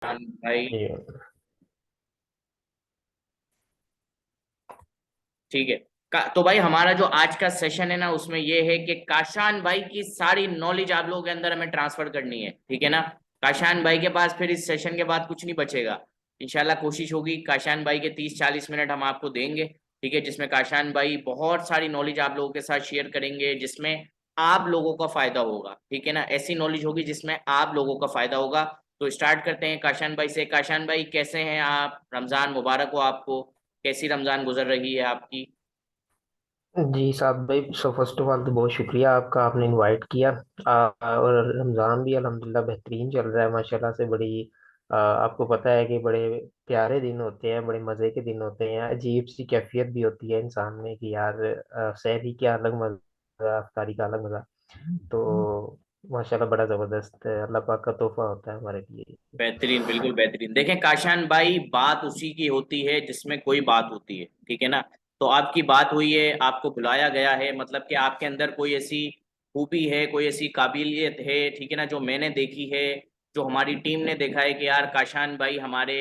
भाई। जी। ठीक है। तो भाई हमारा जो आज का सेशन है ना उसमें ये है कि काशान भाई की सारी नॉलेज आप लोगों के अंदर हमें ट्रांसफर करनी है, ठीक है ना। काशान भाई के पास फिर इस सेशन के बाद कुछ नहीं बचेगा। इंशाल्लाह कोशिश होगी काशान भाई के 30-40 मिनट हम आपको देंगे, ठीक है, जिसमें काशान भाई बहुत सारी नॉलेज आप लोगों के साथ शेयर करेंगे, जिसमें आप लोगों का फायदा होगा, ठीक है ना। ऐसी नॉलेज होगी जिसमें आप लोगों का फायदा होगा। तो स्टार्ट करते हैं काशान भाई से। काशान भाई कैसे हैं आप? रमजान मुबारक हो आपको। कैसी रमजान गुजर रही है आपकी? जी साहब भाई, सो फर्स्ट ऑफ ऑल तो बहुत शुक्रिया आपका, आपने इनवाइट किया। और रमज़ान भी अल्हम्दुलिल्लाह बेहतरीन चल रहा है माशाल्लाह से। बड़ी आपको पता है कि बड़े प्यारे दिन होते हैं, बड़े मज़े के दिन होते हैं। अजीब सी कैफियत भी होती है इंसान में कि यार सहरी का अलग मज़ा, अफ्तारी का अलग मज़ा। तो माशाल्लाह बड़ा ज़बरदस्त है, अल्लाह पाक का तोहफा होता है हमारे लिए। बेहतरीन, बिल्कुल बेहतरीन। देखें काशान भाई, बात उसी की होती है जिसमें कोई बात होती है, ठीक है ना। तो आपकी बात हुई है, आपको बुलाया गया है, मतलब कि आपके अंदर कोई ऐसी खूबी है, कोई ऐसी काबिलियत है, ठीक है ना, जो मैंने देखी है, जो हमारी टीम ने देखा है कि यार काशान भाई हमारे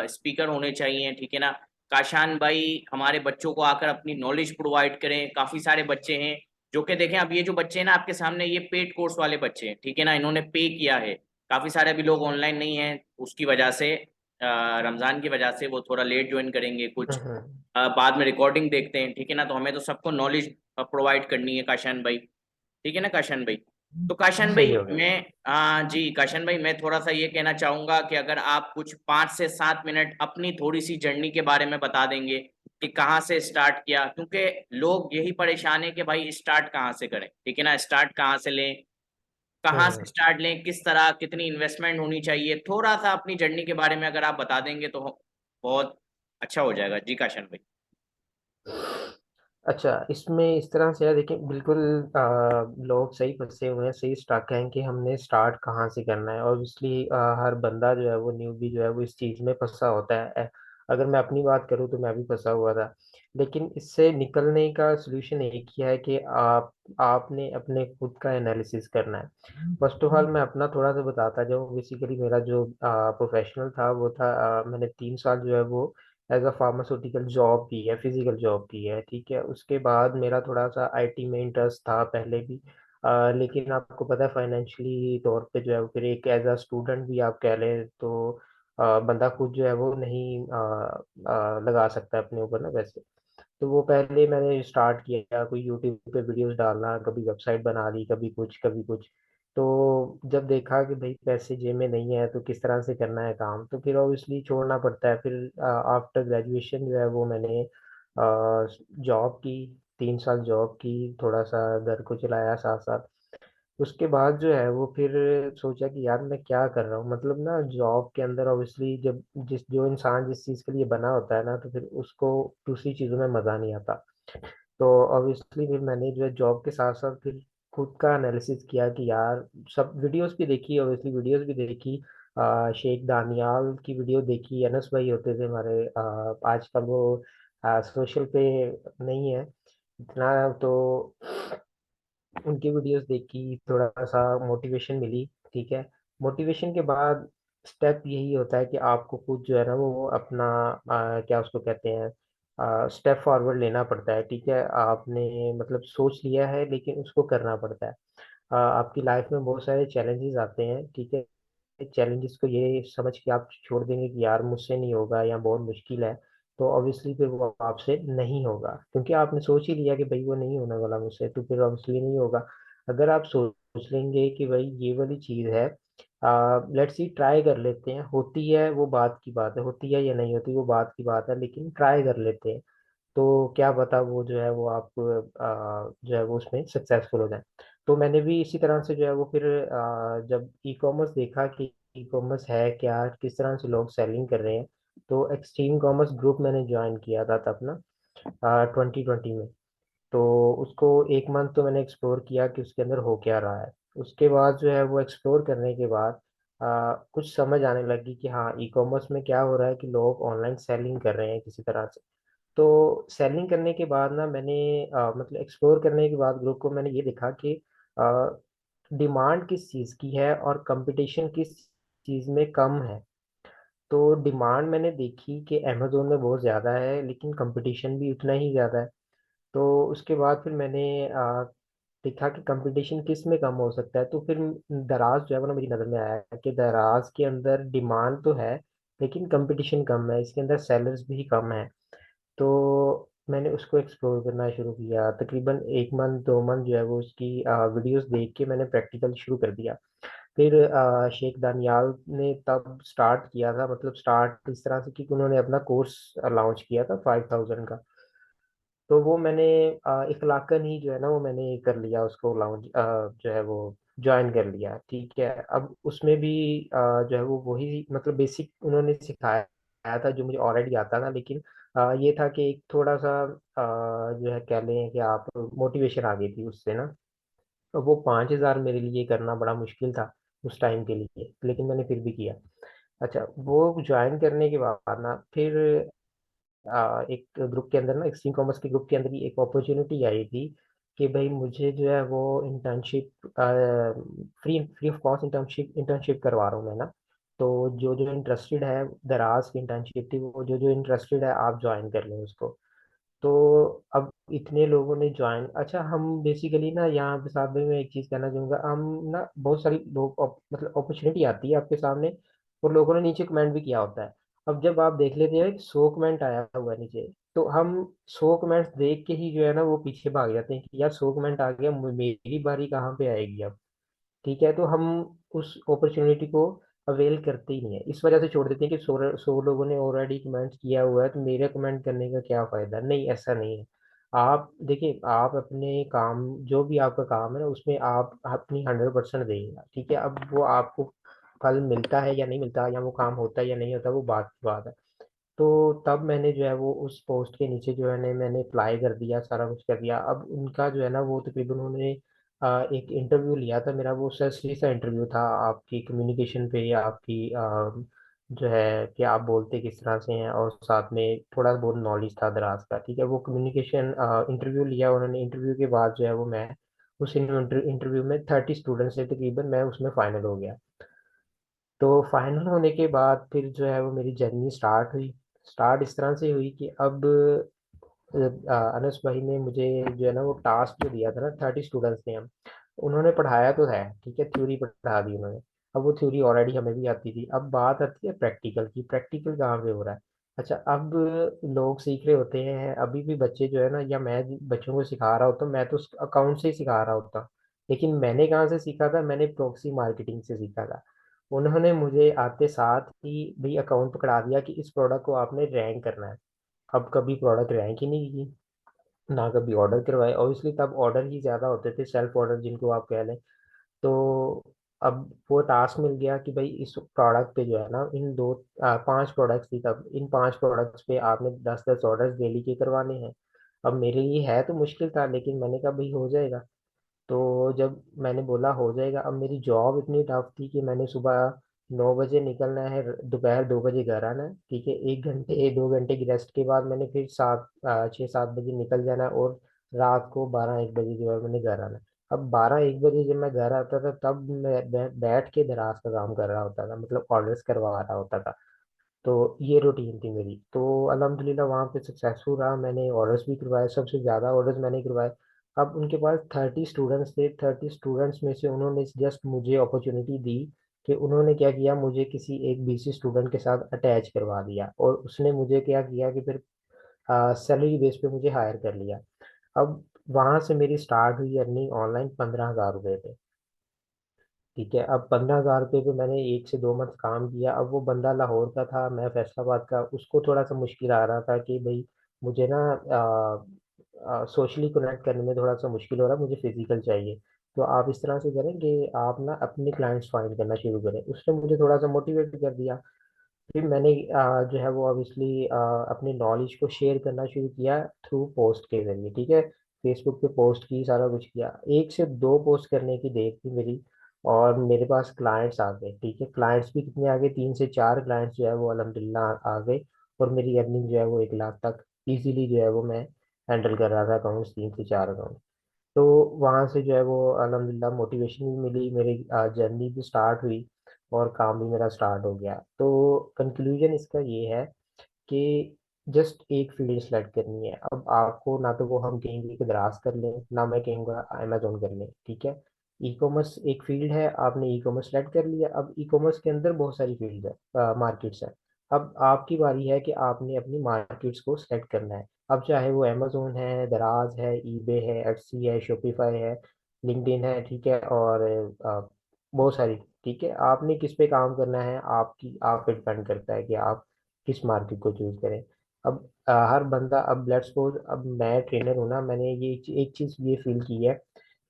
स्पीकर होने चाहिए, ठीक है ना। काशान भाई हमारे बच्चों को आकर अपनी नॉलेज प्रोवाइड करें। काफी सारे बच्चे हैं जो कि देखें, अब ये जो बच्चे हैं ना आपके सामने, ये पेड कोर्स वाले बच्चे हैं, ठीक है ना, इन्होंने पे किया है। काफी सारे अभी लोग ऑनलाइन नहीं हैं, उसकी वजह से रमजान की वजह से वो थोड़ा लेट ज्वाइन करेंगे, कुछ हम्म। बाद में रिकॉर्डिंग देखते हैं, ठीक है ना। तो हमें तो सबको नॉलेज प्रोवाइड करनी है काशान भाई, ठीक है ना काशान भाई। तो काशान भाई सही हो गया। मैं जी काशान भाई, मैं थोड़ा सा ये कहना चाहूंगा कि अगर आप कुछ 5 से 7 मिनट अपनी थोड़ी सी जर्नी के बारे में बता देंगे कि कहाँ से स्टार्ट किया, क्योंकि लोग यही परेशान है कि भाई स्टार्ट कहाँ से करें, ठीक है ना, स्टार्ट कहाँ से लें, कहाँ से हम्म। स्टार्ट लें, किस तरह, कितनी इन्वेस्टमेंट होनी चाहिए, थोड़ा सा अपनी जर्नी के बारे में अगर आप बता देंगे तो बहुत अच्छा हो जाएगा जी काशन भाई। अच्छा, इसमें इस तरह से है, देखिए बिल्कुल लोग सही फंसे हुए हैं, सही स्टक हैं कि हमने स्टार्ट कहाँ से करना है। ऑब्वियसली हर बंदा जो है वो न्यूबी जो है वो इस चीज़ में फंसा होता है। अगर मैं अपनी बात करूँ तो मैं भी फंसा हुआ था। लेकिन इससे निकलने का सोल्यूशन एक ही है कि आपने अपने खुद का एनालिसिस करना है। फर्स्ट ऑफ ऑल मैं अपना थोड़ा सा बताता जाऊँ। बेसिकली मेरा जो प्रोफेशनल था वो था, मैंने 3 साल जो है वो एज अ फार्मास्यूटिकल जॉब की है, फिजिकल जॉब की है, ठीक है। उसके बाद मेरा थोड़ा सा आईटी में इंटरेस्ट था पहले भी। लेकिन आपको पता है फाइनेंशियली तौर पे जो है वो फिर एक एज अ स्टूडेंट भी आप कह लें तो बंदा खुद जो है वो नहीं लगा सकता अपने ऊपर ना पैसे। तो वो पहले मैंने स्टार्ट किया, कोई यूट्यूब पे वीडियोस डालना, कभी वेबसाइट बना ली, कभी कुछ कभी कुछ। तो जब देखा कि भाई पैसे जेब में नहीं है तो किस तरह से करना है काम, तो फिर ऑब्वियसली छोड़ना पड़ता है। फिर आफ्टर ग्रेजुएशन जो है वो मैंने जॉब की, 3 साल जॉब की, थोड़ा सा घर को चलाया साथ साथ। उसके बाद जो है वो फिर सोचा कि यार मैं क्या कर रहा हूँ, मतलब ना जॉब के अंदर ऑब्वियसली जब जिस जो इंसान जिस चीज़ के लिए बना होता है ना, तो फिर उसको दूसरी चीज़ों में मज़ा नहीं आता। तो ऑब्वियसली फिर मैंने जो है जॉब के साथ साथ फिर खुद का एनालिसिस किया कि यार सब वीडियोस भी देखी, ऑब्वियसली वीडियोस भी देखी। शेख दानियाल की वीडियो देखी, अनस भाई होते थे हमारे, आजकल वो सोशल पे नहीं है इतना। तो उनकी वीडियोस देखी, थोड़ा सा मोटिवेशन मिली, ठीक है। मोटिवेशन के बाद स्टेप यही होता है कि आपको खुद जो है ना वो अपना क्या उसको कहते हैं, स्टेप फॉरवर्ड लेना पड़ता है, ठीक है। आपने मतलब सोच लिया है लेकिन उसको करना पड़ता है। आपकी लाइफ में बहुत सारे चैलेंजेस आते हैं, ठीक है। चैलेंजेस को ये समझ के आप छोड़ देंगे कि यार मुझसे नहीं होगा या बहुत मुश्किल है, तो ऑब्वियसली फिर वो आपसे नहीं होगा, क्योंकि आपने सोच ही लिया कि भाई वो नहीं होने वाला मुझसे, तो फिर ऑब्वियसली नहीं होगा। अगर आप सोच लेंगे कि भाई ये वाली चीज़ है, लेट्स सी ट्राई कर लेते हैं, होती है वो बात की बात है, होती है या नहीं होती वो बात की बात है, लेकिन ट्राई कर लेते हैं। तो क्या पता वो जो है वो आप जो है वो उसमें सक्सेसफुल हो जाए। तो मैंने भी इसी तरह से जो है वो फिर जब ई कॉमर्स देखा कि ई कॉमर्स है क्या, किस तरह से लोग सेलिंग कर रहे हैं, तो एक्सट्रीम कॉमर्स ग्रुप मैंने ज्वाइन किया था तब ना, 2020 में। तो उसको 1 मंथ तो मैंने एक्सप्लोर किया कि उसके अंदर हो क्या रहा है। उसके बाद जो है वो एक्सप्लोर करने के बाद कुछ समझ आने लगी कि हाँ ई कॉमर्स में क्या हो रहा है कि लोग ऑनलाइन सेलिंग कर रहे हैं किसी तरह से। तो सेलिंग करने के बाद ना मैंने मतलब एक्सप्लोर करने के बाद ग्रुप को मैंने ये देखा कि डिमांड किस चीज़ की है और कंपटीशन किस चीज़ में कम है। तो डिमांड मैंने देखी कि अमेजोन में बहुत ज़्यादा है, लेकिन कंपटीशन भी उतना ही ज़्यादा है। तो उसके बाद फिर मैंने देखा कि कंपटीशन किस में कम हो सकता है। तो फिर दराज जो है वो ना मेरी नज़र में आया कि दराज के अंदर डिमांड तो है, लेकिन कंपटीशन कम है, इसके अंदर सेलर्स भी कम है। तो मैंने उसको एक्सप्लोर करना शुरू किया। तकरीबन 1 मंथ 2 मंथ जो है वो उसकी वीडियोस देख के मैंने प्रैक्टिकल शुरू कर दिया। फिर शेख दानियाल ने तब स्टार्ट किया था, मतलब स्टार्ट इस तरह से कि उन्होंने अपना कोर्स लॉन्च किया था 5000 का। तो वो मैंने इखलाकन ही जो है ना वो मैंने कर लिया उसको लॉन्च, जो है वो ज्वाइन कर लिया। ठीक है, अब उसमें भी जो है वो वही मतलब बेसिक उन्होंने सिखाया था जो मुझे ऑलरेडी आता था, लेकिन ये था कि एक थोड़ा सा जो है कह लें कि आप मोटिवेशन आ गई थी उससे ना। तो वो 5000 मेरे लिए करना बड़ा मुश्किल था उस टाइम के लिए, लेकिन मैंने फिर भी किया। अच्छा, वो ज्वाइन करने के बाद ना फिर एक ग्रुप के अंदर ना, एक्सट्रीम कॉमर्स के ग्रुप के अंदर ही एक अपॉर्चुनिटी आई थी कि भाई मुझे जो है वो internship free free of cost internship internship करवा रहा हूँ मैं ना। तो जो जो इंटरेस्टेड है, दराज की इंटर्नशिप थी, वो जो जो इंटरेस्टेड है आप ज्वाइन कर लें उसको। तो अब इतने लोगों ने ज्वाइन, अच्छा हम बेसिकली ना यहाँ पे साथ में मैं एक चीज़ कहना चाहूँगा, हम ना बहुत सारी लोग मतलब अपॉर्चुनिटी आती है आपके सामने, और लोगों ने नीचे कमेंट भी किया होता है। अब जब आप देख लेते हैं कि 100 कमेंट आया हुआ है नीचे, तो हम 100 कमेंट्स देख के ही जो है ना वो पीछे भाग जाते हैं कि यार 100 कमेंट आ गया, मेरी बारी कहाँ पे आएगी अब। ठीक है, तो हम उस अपॉर्चुनिटी को अवेल करते ही नहीं है, इस वजह से छोड़ देते हैं कि 100 लोगों ने ऑलरेडी कमेंट किया हुआ है तो मेरे कमेंट करने का क्या फायदा। नहीं, ऐसा नहीं है। आप देखिए, आप अपने काम, जो भी आपका काम है ना उसमें आप अपनी 100% देंगे। ठीक है, अब वो आपको फल मिलता है या नहीं मिलता, या वो काम होता है या नहीं होता, वो बात की बात है। तो तब मैंने जो है वो उस पोस्ट के नीचे जो है ने मैंने अप्लाई कर दिया, सारा कुछ कर दिया। अब उनका जो है ना वो तकरीबन उन्होंने एक इंटरव्यू लिया था मेरा, वो सही सा इंटरव्यू था आपकी कम्युनिकेशन पे, या आपकी जो है कि आप बोलते किस तरह से हैं, और साथ में थोड़ा बहुत नॉलेज था दराज का। ठीक है, वो कम्युनिकेशन इंटरव्यू लिया उन्होंने। इंटरव्यू के बाद जो है वो मैं उस इंटरव्यू में 30 स्टूडेंट से तकरीबन मैं उसमें फाइनल हो गया। तो फाइनल होने के बाद फिर जो है वो मेरी जर्नी स्टार्ट हुई। स्टार्ट इस तरह से हुई कि अब अनस भाई ने मुझे जो है ना वो टास्क जो दिया था ना, 30 स्टूडेंट्स थे हम, उन्होंने पढ़ाया तो है, ठीक है, थ्योरी पढ़ा दी उन्होंने। अब वो थ्योरी ऑलरेडी हमें भी आती थी, अब बात आती है प्रैक्टिकल की। प्रैक्टिकल कहाँ पे हो रहा है? अच्छा, अब लोग सीख रहे होते हैं अभी भी बच्चे जो है ना, या मैं बच्चों को सिखा रहा होता, मैं तो अकाउंट से ही सिखा रहा होता, लेकिन मैंने कहाँ से सीखा था? मैंने प्रॉक्सी मार्केटिंग से सीखा था। उन्होंने मुझे आते साथ ही भाई अकाउंट पकड़ा दिया कि इस प्रोडक्ट को आपने रैंक करना है। अब कभी प्रोडक्ट रैंक ही नहीं की, ना कभी ऑर्डर करवाए, ऑब्वियसली तब ऑर्डर ही ज़्यादा होते थे, सेल्फ ऑर्डर जिनको आप कह लें। तो अब वो टास्क मिल गया कि भाई इस प्रोडक्ट पे जो है ना, इन 5 प्रोडक्ट्स थी तब, इन 5 प्रोडक्ट्स पे आपने 10-10 ऑर्डर डेली के करवाने हैं। अब मेरे लिए है तो मुश्किल था, लेकिन मैंने कहा भाई हो जाएगा। तो जब मैंने बोला हो जाएगा, अब मेरी जॉब इतनी टफ थी कि मैंने सुबह 9 बजे निकलना है, दोपहर 2 बजे घर आना है। ठीक है, 1 घंटे 2 घंटे की रेस्ट के बाद मैंने फिर 6-7 बजे निकल जाना है, और रात को 12-1 बजे जो है मैंने घर आना है। अब 12-1 बजे जब मैं घर आता था, तब मैं बैठ के दराज का काम कर रहा होता था, मतलब ऑर्डर्स करवा रहा होता था। तो ये रूटीन थी मेरी। तो अल्हम्दुलिल्लाह वहाँ पे सक्सेसफुल रहा, मैंने ऑर्डर्स भी करवाए, सबसे ज़्यादा ऑर्डर्स मैंने करवाए। अब उनके पास 30 स्टूडेंट्स थे, 30 स्टूडेंट्स में से उन्होंने जस्ट मुझे अपॉर्चुनिटी दी कि उन्होंने क्या किया, मुझे किसी एक बीसी स्टूडेंट के साथ अटैच करवा दिया, और उसने मुझे क्या किया कि फिर सैलरी बेस पे मुझे हायर कर लिया। अब वहाँ से मेरी स्टार्ट हुई अर्निंग ऑनलाइन, 15,000 रुपये थे। ठीक है, अब 15,000 रुपये पे मैंने 1 से 2 मंथ काम किया। अब वो बंदा लाहौर का था, मैं फैसलाबाद का, उसको थोड़ा सा मुश्किल आ रहा था कि भाई मुझे ना सोशली कनेक्ट करने में थोड़ा सा मुश्किल हो रहा है, मुझे फिजिकल चाहिए। तो आप इस तरह से करें कि आप ना अपने क्लाइंट्स फाइंड करना शुरू करें। उसने मुझे थोड़ा सा मोटिवेट कर दिया। फिर मैंने जो है वो ऑब्वियसली अपनी नॉलेज को शेयर करना शुरू किया थ्रू पोस्ट के जरिए। ठीक है, फेसबुक पे पोस्ट की, सारा कुछ किया। 1 से 2 पोस्ट करने की देर थी मेरी, और मेरे पास क्लाइंट्स आ गए। ठीक है, क्लाइंट्स भी कितने आ गए, 3 से 4 क्लाइंट्स जो है वो अल्हम्दुलिल्लाह आ गए, और मेरी अर्निंग जो है वो 1 लाख तक इजीली जो है वो मैं हैंडल कर रहा था अकाउंट्स, 3 से 4 अकाउंट। तो वहाँ से जो है वो अल्हम्दुलिल्लाह मोटिवेशन भी मिली, मेरी जर्नी भी स्टार्ट हुई। और काम भी मेरा स्टार्ट हो गया। तो कंक्लूजन इसका ये है कि जस्ट एक फील्ड सेलेक्ट करनी है। अब आपको ना तो वो हम कहेंगे कि दराज कर लें, ना मैं कहूँगा अमेजोन कर लें, ठीक है। ई कॉमर्स एक फील्ड है, आपने ई कॉमर्स सेलेक्ट कर लिया। अब ई कॉमर्स के अंदर बहुत सारी फील्ड है, मार्केट्स है। अब आपकी बारी है कि आपने अपनी मार्केट्स को सेलेक्ट करना है। अब चाहे वो अमेजोन है, दराज है, ईबे है, एटसी है, शॉपिफाई है, लिंक्डइन है, ठीक है, और बहुत सारी। ठीक है, आपने किस पे काम करना है, आपकी आप पे डिपेंड करता है कि आप किस मार्केट को चूज करें। अब हर बंदा, अब लेट्स सपोज अब मैं ट्रेनर हूँ ना, मैंने ये एक चीज ये फील की है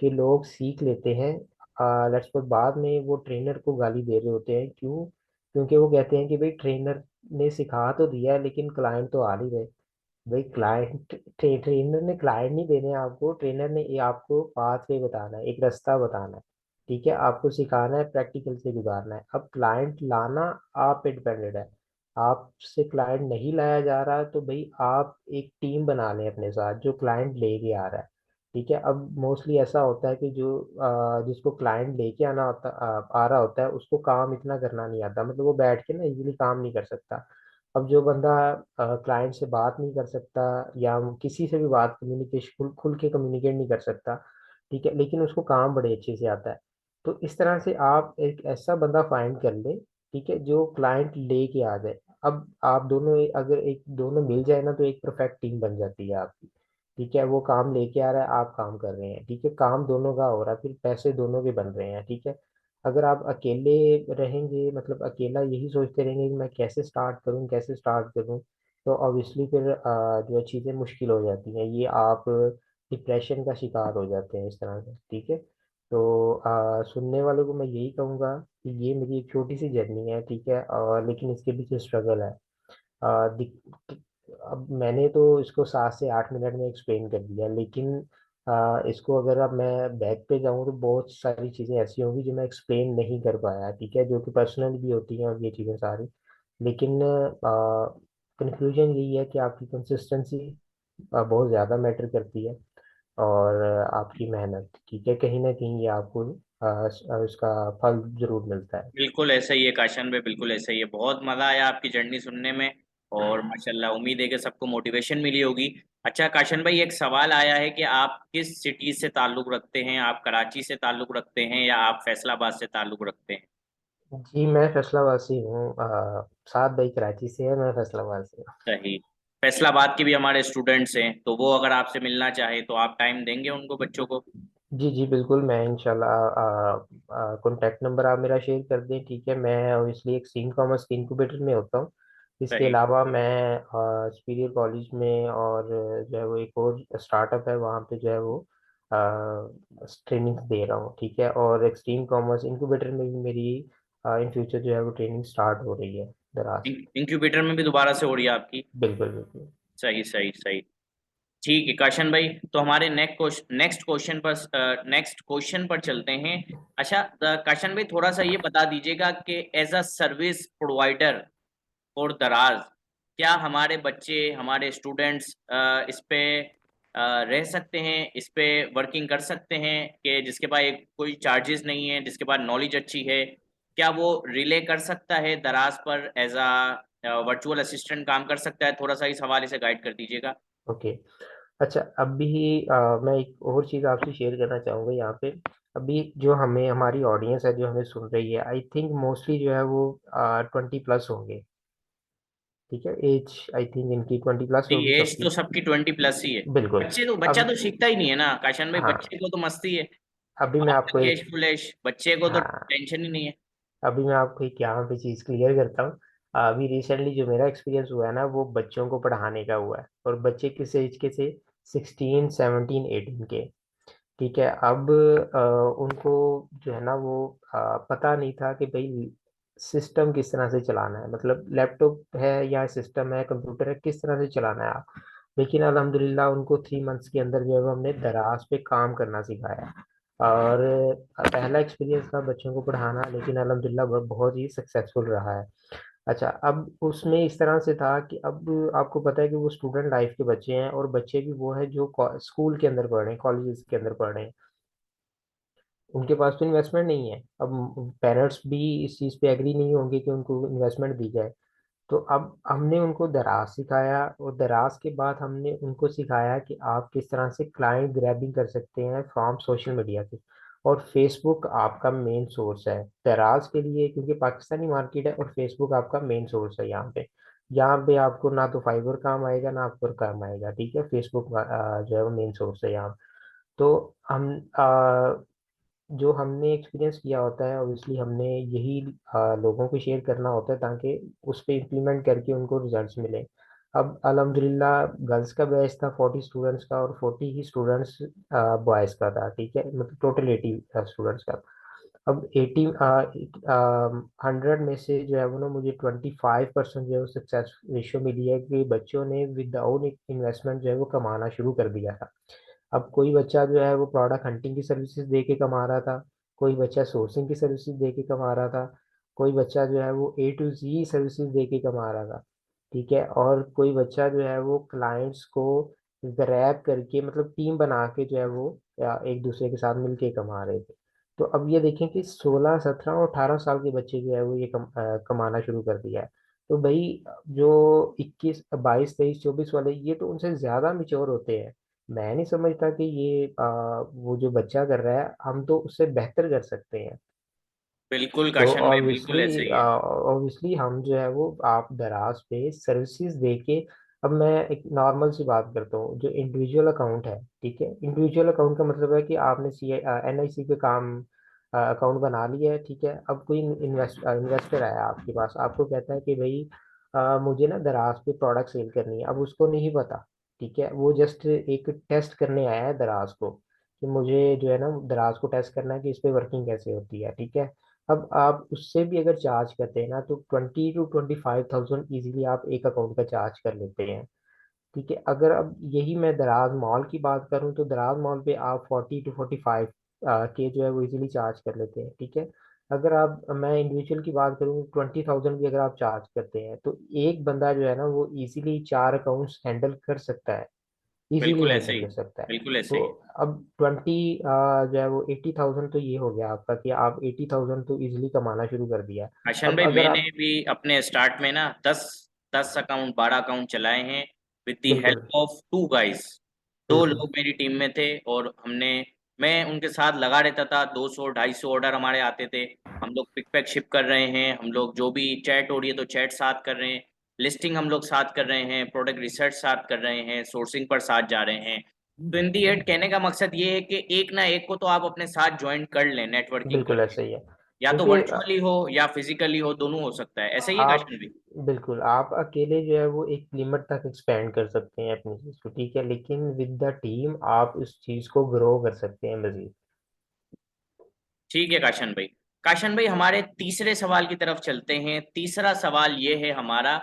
कि लोग सीख लेते हैं, लेट्स सपोज बाद में वो ट्रेनर को गाली दे रहे होते हैं। क्यों? क्योंकि वो कहते हैं कि भाई ट्रेनर ने सिखा तो दिया है लेकिन क्लाइंट तो आ नहीं रहे। भाई क्लाइंट, ट्रेनर ने क्लाइंट नहीं देने आपको, ट्रेनर ने ये आपको पाथ वे बताना है, एक रास्ता बताना है, ठीक है, आपको सिखाना है, प्रैक्टिकल से गुजारना है। अब क्लाइंट लाना आप पे डिपेंडेड है। आपसे क्लाइंट नहीं लाया जा रहा तो भाई आप एक टीम बना लें अपने साथ जो क्लाइंट लेके आ रहा है। ठीक है, अब मोस्टली ऐसा होता है कि जो जिसको क्लाइंट लेके आना होता आ रहा होता है, उसको काम इतना करना नहीं आता, मतलब वो बैठ के ना इजीली काम नहीं कर सकता। अब जो बंदा क्लाइंट से बात नहीं कर सकता, या किसी से भी बात कम्युनिकेशन खुल के कम्युनिकेट नहीं कर सकता, ठीक है, लेकिन उसको काम बड़े अच्छे से आता है। तो इस तरह से आप एक ऐसा बंदा फाइंड कर ले, ठीक है, जो क्लाइंट लेके आ जाए। अब आप दोनों अगर एक दोनों मिल जाए ना, तो एक परफेक्ट टीम बन जाती है आपकी। ठीक है, वो काम लेके आ रहा है, आप काम कर रहे हैं, ठीक है, काम दोनों का हो रहा है, फिर पैसे दोनों के बन रहे हैं, ठीक है। अगर आप अकेले रहेंगे, मतलब अकेला यही सोचते रहेंगे कि मैं कैसे स्टार्ट करूं, कैसे स्टार्ट करूं, तो ऑब्वियसली फिर जो है चीज़ें मुश्किल हो जाती हैं, ये आप डिप्रेशन का शिकार हो जाते हैं इस तरह से, ठीक है। तो सुनने वालों को मैं यही कहूँगा कि ये मेरी एक छोटी सी जर्नी है, ठीक है, और लेकिन इसके पीछे स्ट्रगल है। आ, दिक- अब मैंने तो इसको 7 से 8 मिनट में एक्सप्लेन कर दिया, लेकिन इसको अगर अब मैं बैक पे जाऊँ तो बहुत सारी चीज़ें ऐसी होंगी जो मैं एक्सप्लेन नहीं कर पाया, ठीक है, जो कि पर्सनल भी होती हैं और ये चीज़ें सारी। लेकिन कंक्लूजन यही है कि आपकी कंसिस्टेंसी बहुत ज़्यादा मैटर करती है, और आपकी मेहनत, ठीक है, कहीं ना कहीं ये आपको उसका फल जरूर मिलता है। बिल्कुल ऐसा ही है काशन भाई, बिल्कुल ऐसा ही है। बहुत मजा आया आपकी जर्नी सुनने में, और माशाल्लाह उम्मीद है कि सबको मोटिवेशन मिली होगी। अच्छा काशन भाई, एक सवाल आया है कि आप किस सिटी से ताल्लुक़ रखते हैं? आप कराची से ताल्लुक़ रखते हैं या आप फैसलाबाद से ताल्लुक़ रखते हैं? जी मैं फैसलाबाद से हूँ, सात भाई कराची से है, मैं फैसलाबाद से हूँ। सही। फैसलाबाद के भी हमारे स्टूडेंट्स हैं, तो वो अगर आपसे मिलना चाहे तो आप टाइम देंगे उनको, बच्चों को? जी जी बिल्कुल, मैं इंशाल्लाह कॉन्टैक्ट नंबर आप मेरा शेयर कर दें, ठीक है। मैं इसलिए एक सीन कॉमर्स के इंक्यूबेटर में होता हूँ। इसके सही। अलावा मैं सुपीरियर कॉलेज में, और जो है वो एक और स्टार्टअप है, वहाँ पे जो है वो ट्रेनिंग दे रहा हूँ, ठीक है। और एक्सट्रीम कॉमर्स इंक्यूबेटर में भी मेरी इन फ्यूचर जो है वो ट्रेनिंग स्टार्ट हो रही है दराज। इंक्यूबेटर में भी दोबारा से हो रही है आपकी? बिल्कुल बिल्कुल। सही सही सही। ठीक है काशन भाई, तो हमारे नेक्स्ट क्वेश्चन पर चलते हैं। अच्छा, काशन भाई थोड़ा सा ये बता दीजिएगा कि as a service provider for Daraz, क्या हमारे बच्चे, हमारे स्टूडेंट्स इस पे रह सकते हैं, इस पे वर्किंग कर सकते हैं, कि जिसके पास कोई चार्जेस नहीं है, जिसके पास नॉलेज अच्छी है, क्या वो रिले कर सकता है दराज पर एज अ वर्चुअल असिस्टेंट काम कर सकता है? थोड़ा सा इस हवाले से गाइड कर दीजिएगा। ओके। अच्छा, अभी मैं एक और चीज़ आपसे शेयर करना चाहूँगा यहाँ पे। अभी जो हमें हमारी ऑडियंस है जो हमें सुन रही है, आई थिंक मोस्टली जो है वो 20+ होंगे, ठीक है। एज आई थिंक इनकी 20+ जी, होगी एज सबकी। तो सबकी 20+ ही है। बिल्कुल। बच्चा अब तो सीखता ही नहीं है ना काशन भाई, हाँ, बच्चे को तो मस्ती है। अभी मैं आपका आपको एक, कैश फुलेश, बच्चे को तो हाँ, टेंशन ही नहीं है। अभी मैं आपको एक यहाँ पे चीज़ क्लियर करता हूँ। अभी रिसेंटली जो मेरा एक्सपीरियंस हुआ है ना, वो बच्चों को पढ़ाने का हुआ है, और बच्चे किस एज के थे? 16, 17, 18 के। ठीक है, अब उनको जो है ना वो पता नहीं था कि भाई सिस्टम किस तरह से चलाना है, मतलब लैपटॉप है या सिस्टम है, कंप्यूटर है, किस तरह से चलाना है आप। लेकिन अल्हम्दुलिल्लाह उनको 3 मंथ्स के अंदर जो है वो हमने दराज पे काम करना सिखाया। और पहला एक्सपीरियंस था बच्चों को पढ़ाना, लेकिन अल्हम्दुलिल्लाह बहुत ही सक्सेसफुल रहा है। अच्छा, अब उसमें इस तरह से था कि अब आपको पता है कि वो स्टूडेंट लाइफ के बच्चे हैं, और बच्चे भी वो हैं जो स्कूल के अंदर पढ़ रहे हैं, कॉलेजेस के अंदर पढ़ रहे हैं। उनके पास तो इन्वेस्टमेंट नहीं है। अब पेरेंट्स भी इस चीज़ पे एग्री नहीं होंगे कि उनको इन्वेस्टमेंट दी जाए। तो अब हमने उनको दराज सिखाया, और दराज के बाद हमने उनको सिखाया कि आप किस तरह से क्लाइंट ग्रैबिंग कर सकते हैं फ्रॉम सोशल मीडिया से। और फेसबुक आपका मेन सोर्स है दराज के लिए, क्योंकि पाकिस्तानी मार्केट है, और फेसबुक आपका मेन सोर्स है यहाँ पे। यहाँ पे आपको ना तो फाइबर काम आएगा ना आपको काम आएगा, ठीक है। फेसबुक जो है वो मेन सोर्स है यहाँ। तो हम जो हमने एक्सपीरियंस किया होता है, ऑब्वियसली हमने यही लोगों को शेयर करना होता है, ताकि उस पर इम्प्लीमेंट करके उनको रिजल्ट्स मिले। अब अल्हम्दुलिल्लाह गर्ल्स का बैच था 40 स्टूडेंट्स का, और 40 ही स्टूडेंट्स बॉयज़ का था, ठीक है। मतलब टोटल 80 स्टूडेंट्स का। अब 80 100 में से जो है वो ना मुझे 25% जो है वो सक्सेस रेशियो मिली है कि बच्चों ने विदाउट इन्वेस्टमेंट जो है वो कमाना शुरू कर दिया था। अब कोई बच्चा जो है वो प्रोडक्ट हंटिंग की सर्विसेज दे के कमा रहा था, कोई बच्चा सोर्सिंग की सर्विसेज दे के कमा रहा था, कोई बच्चा जो है वो A to Z सर्विसेज दे के कमा रहा था, ठीक है। और कोई बच्चा जो है वो क्लाइंट्स को ग्रैब करके, मतलब टीम बना के जो है वो या एक दूसरे के साथ मिलके कमा रहे थे। तो अब ये देखें कि 16 17 और 18 साल के बच्चे जो है वो ये कमाना शुरू कर दिया है। तो भाई जो 21 22 23 24 वाले, ये तो उनसे ज्यादा मिच्योर होते हैं। मैं नहीं समझता कि ये वो जो बच्चा कर रहा है हम तो उससे बेहतर कर सकते हैं। बिल्कुल तो काशन भाई, बिल्कुल ऐसा ऑब्वियसली ही है। ऑब्वियसली हम जो है वो आप दराज पे सर्विसेज दे के। अब मैं एक नॉर्मल सी बात करता हूँ, जो इंडिविजुअल अकाउंट है, ठीक है। इंडिविजुअल अकाउंट का मतलब है कि आपने NIC पे काम अकाउंट बना लिया है, ठीक है। अब कोई इन्वेस्टर आया आपके पास, आपको कहता है कि भाई मुझे ना दराज पे प्रोडक्ट सेल करनी है। अब उसको नहीं पता, ठीक है। वो जस्ट एक टेस्ट करने आया है दराज को, कि मुझे जो है ना दराज को टेस्ट करना है कि इस पे वर्किंग कैसे होती है, ठीक है। अब आप उससे भी अगर चार्ज करते हैं ना, तो 20 to 25,000 इजीली आप एक अकाउंट का चार्ज कर लेते हैं, ठीक है। अगर अब यही मैं दराज मॉल की बात करूं, तो दराज मॉल पे आप 40 to 45 के जो है वो इजीली चार्ज कर लेते हैं, ठीक है। अगर आप मैं इंडिविजुअल की बात करूं, 20,000 भी अगर आप चार्ज करते हैं, तो एक बंदा जो है ना वो इजीली 4 अकाउंट्स हैंडल कर सकता है, इजीली बिल्कुल ऐसे हैंडल ही, कर सकता है। बिल्कुल ऐसे तो ही। अब जो है वो 80,000 तो ये हो गया आपका, कि आप 80,000 तो इजीली कमाना शुरू कर दिया। आशन अब भाई, अगर मैंने आप भी अपने स्टार्ट में ना 10 अकाउंट 12 अकाउंट चलाए हैं, विद द बिल्कुल। Help of two guys. दो बिल्कुल। लोग मेरी टीम में थे, और मैं उनके साथ लगा रहता था। 200 250 ऑर्डर हमारे आते थे। हम लोग पिक पैक शिप कर रहे हैं, हम लोग जो भी चैट हो रही है तो चैट साथ कर रहे हैं, लिस्टिंग हम लोग साथ कर रहे हैं, प्रोडक्ट रिसर्च साथ कर रहे हैं, सोर्सिंग पर साथ जा रहे हैं। तो इन दी एंड कहने का मकसद ये है कि एक ना एक को तो आप अपने साथ ज्वाइन कर लें नेटवर्किंग बिल्कुल करके। ऐसा ही है, या तो क्योंकि वर्चुअली हो या फिजिकली हो, दोनों हो सकता है। ऐसा ही है आप काशन भी। बिल्कुल आप अकेले जो है वो एक लिमिट तक एक्सपेंड कर सकते हैं अपनी चीज को, ठीक है। लेकिन विद द टीम आप उस चीज को ग्रो कर सकते हैं मजीद। ठीक है काशन भाई। काशन भाई, हमारे तीसरे सवाल की तरफ चलते हैं। तीसरा सवाल ये है हमारा